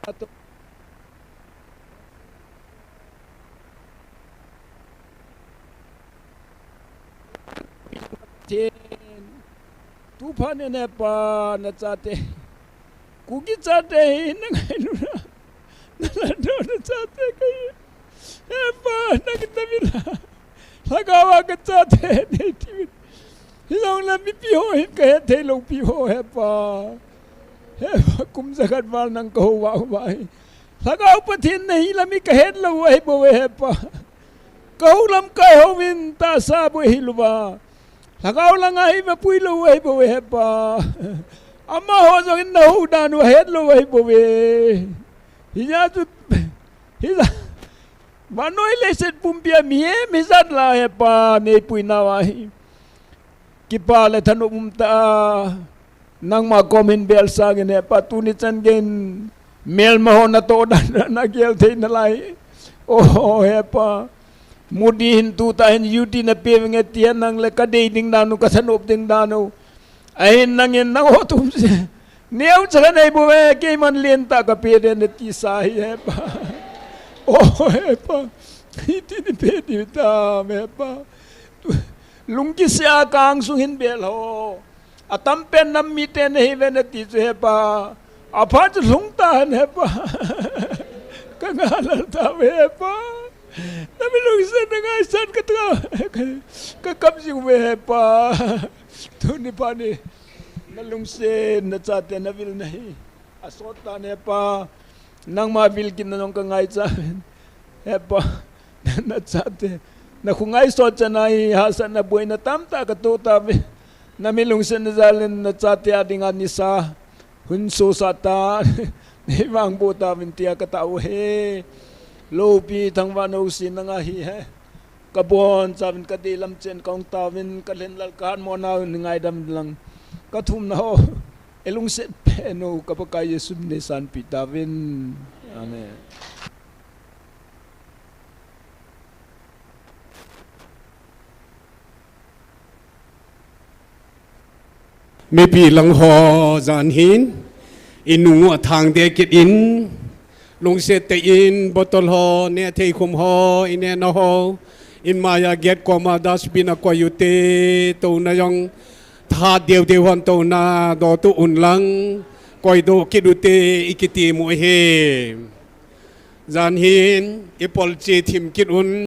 tu phan ne pa na chate kuki chate na ngai lu na do na chate kai e pa na kita bila lagawa ka chate ne ti long la mi pi ho hin ka the long pi ho he pa kum zakat wal nang ko wa vai lagaw pathin nahi la mi ka het lo ai bo he pa kau lam kai ho win ta sa bo hi lu ba lagaw lang ai ma pui lo ai bo he pa ama ho zo in no dan wa het lo ai bo we hinya tu hiza manoi le set pumpia mi zat la he pa ne pui na wa hi kipa le thanu mumta nang ma komen bel sang ne pa tu ni chan gen mel ma ho na to dan na gel the na lai oh he pa mudin tu ta hin yuti na pe nge tian nang le ka de ding danu ka sanop ding danu ai nang en nang ho tum se neu cha nei bu we ke man len ta ka pe de ne ti sa he pa oh he pa ti ni pe di ta me pa lungki sia kang sung hin bel ho atam pen nam mi te ne he ne ti he pa apa tu lung ta ne pa ka ngal ta we pa nabi lung se na ngai san ka tra ka kap si we pa tu ni pa ni na lung se na cha te na vil nahi asot ta ne pa nang ma vil kin na nong ka ngai cha he pa na cha te na khungai so chanai hasan na buai na tam ta ka to ta na milung sen na zalen na chate ading anisa hun so sa ta ni wang bo ta vin tia ka ta he lo pi thang wa no sin nga hi he ka bon cha vin ka de lam chen kong ta vin ka len lal kan mo na ngai dam lang ka thum na ho elung set pe no ka pa ka yesu ne san pi ta vin amenไม่ปีหลังหอจานหินอินูทางเด็กอินลงเสตอินบตลหอเนี่ยเทคุมหออินเนนหออินมายาเกตกว่ามาดัสบินกว่าอยู่เตตัวนายองทาเดียวเดียววันตัวนาดอตุอุ่นลังกอยโดกิดุเตอิกิติมวยเฮจานหินอิปอลเจทิมกิดอุน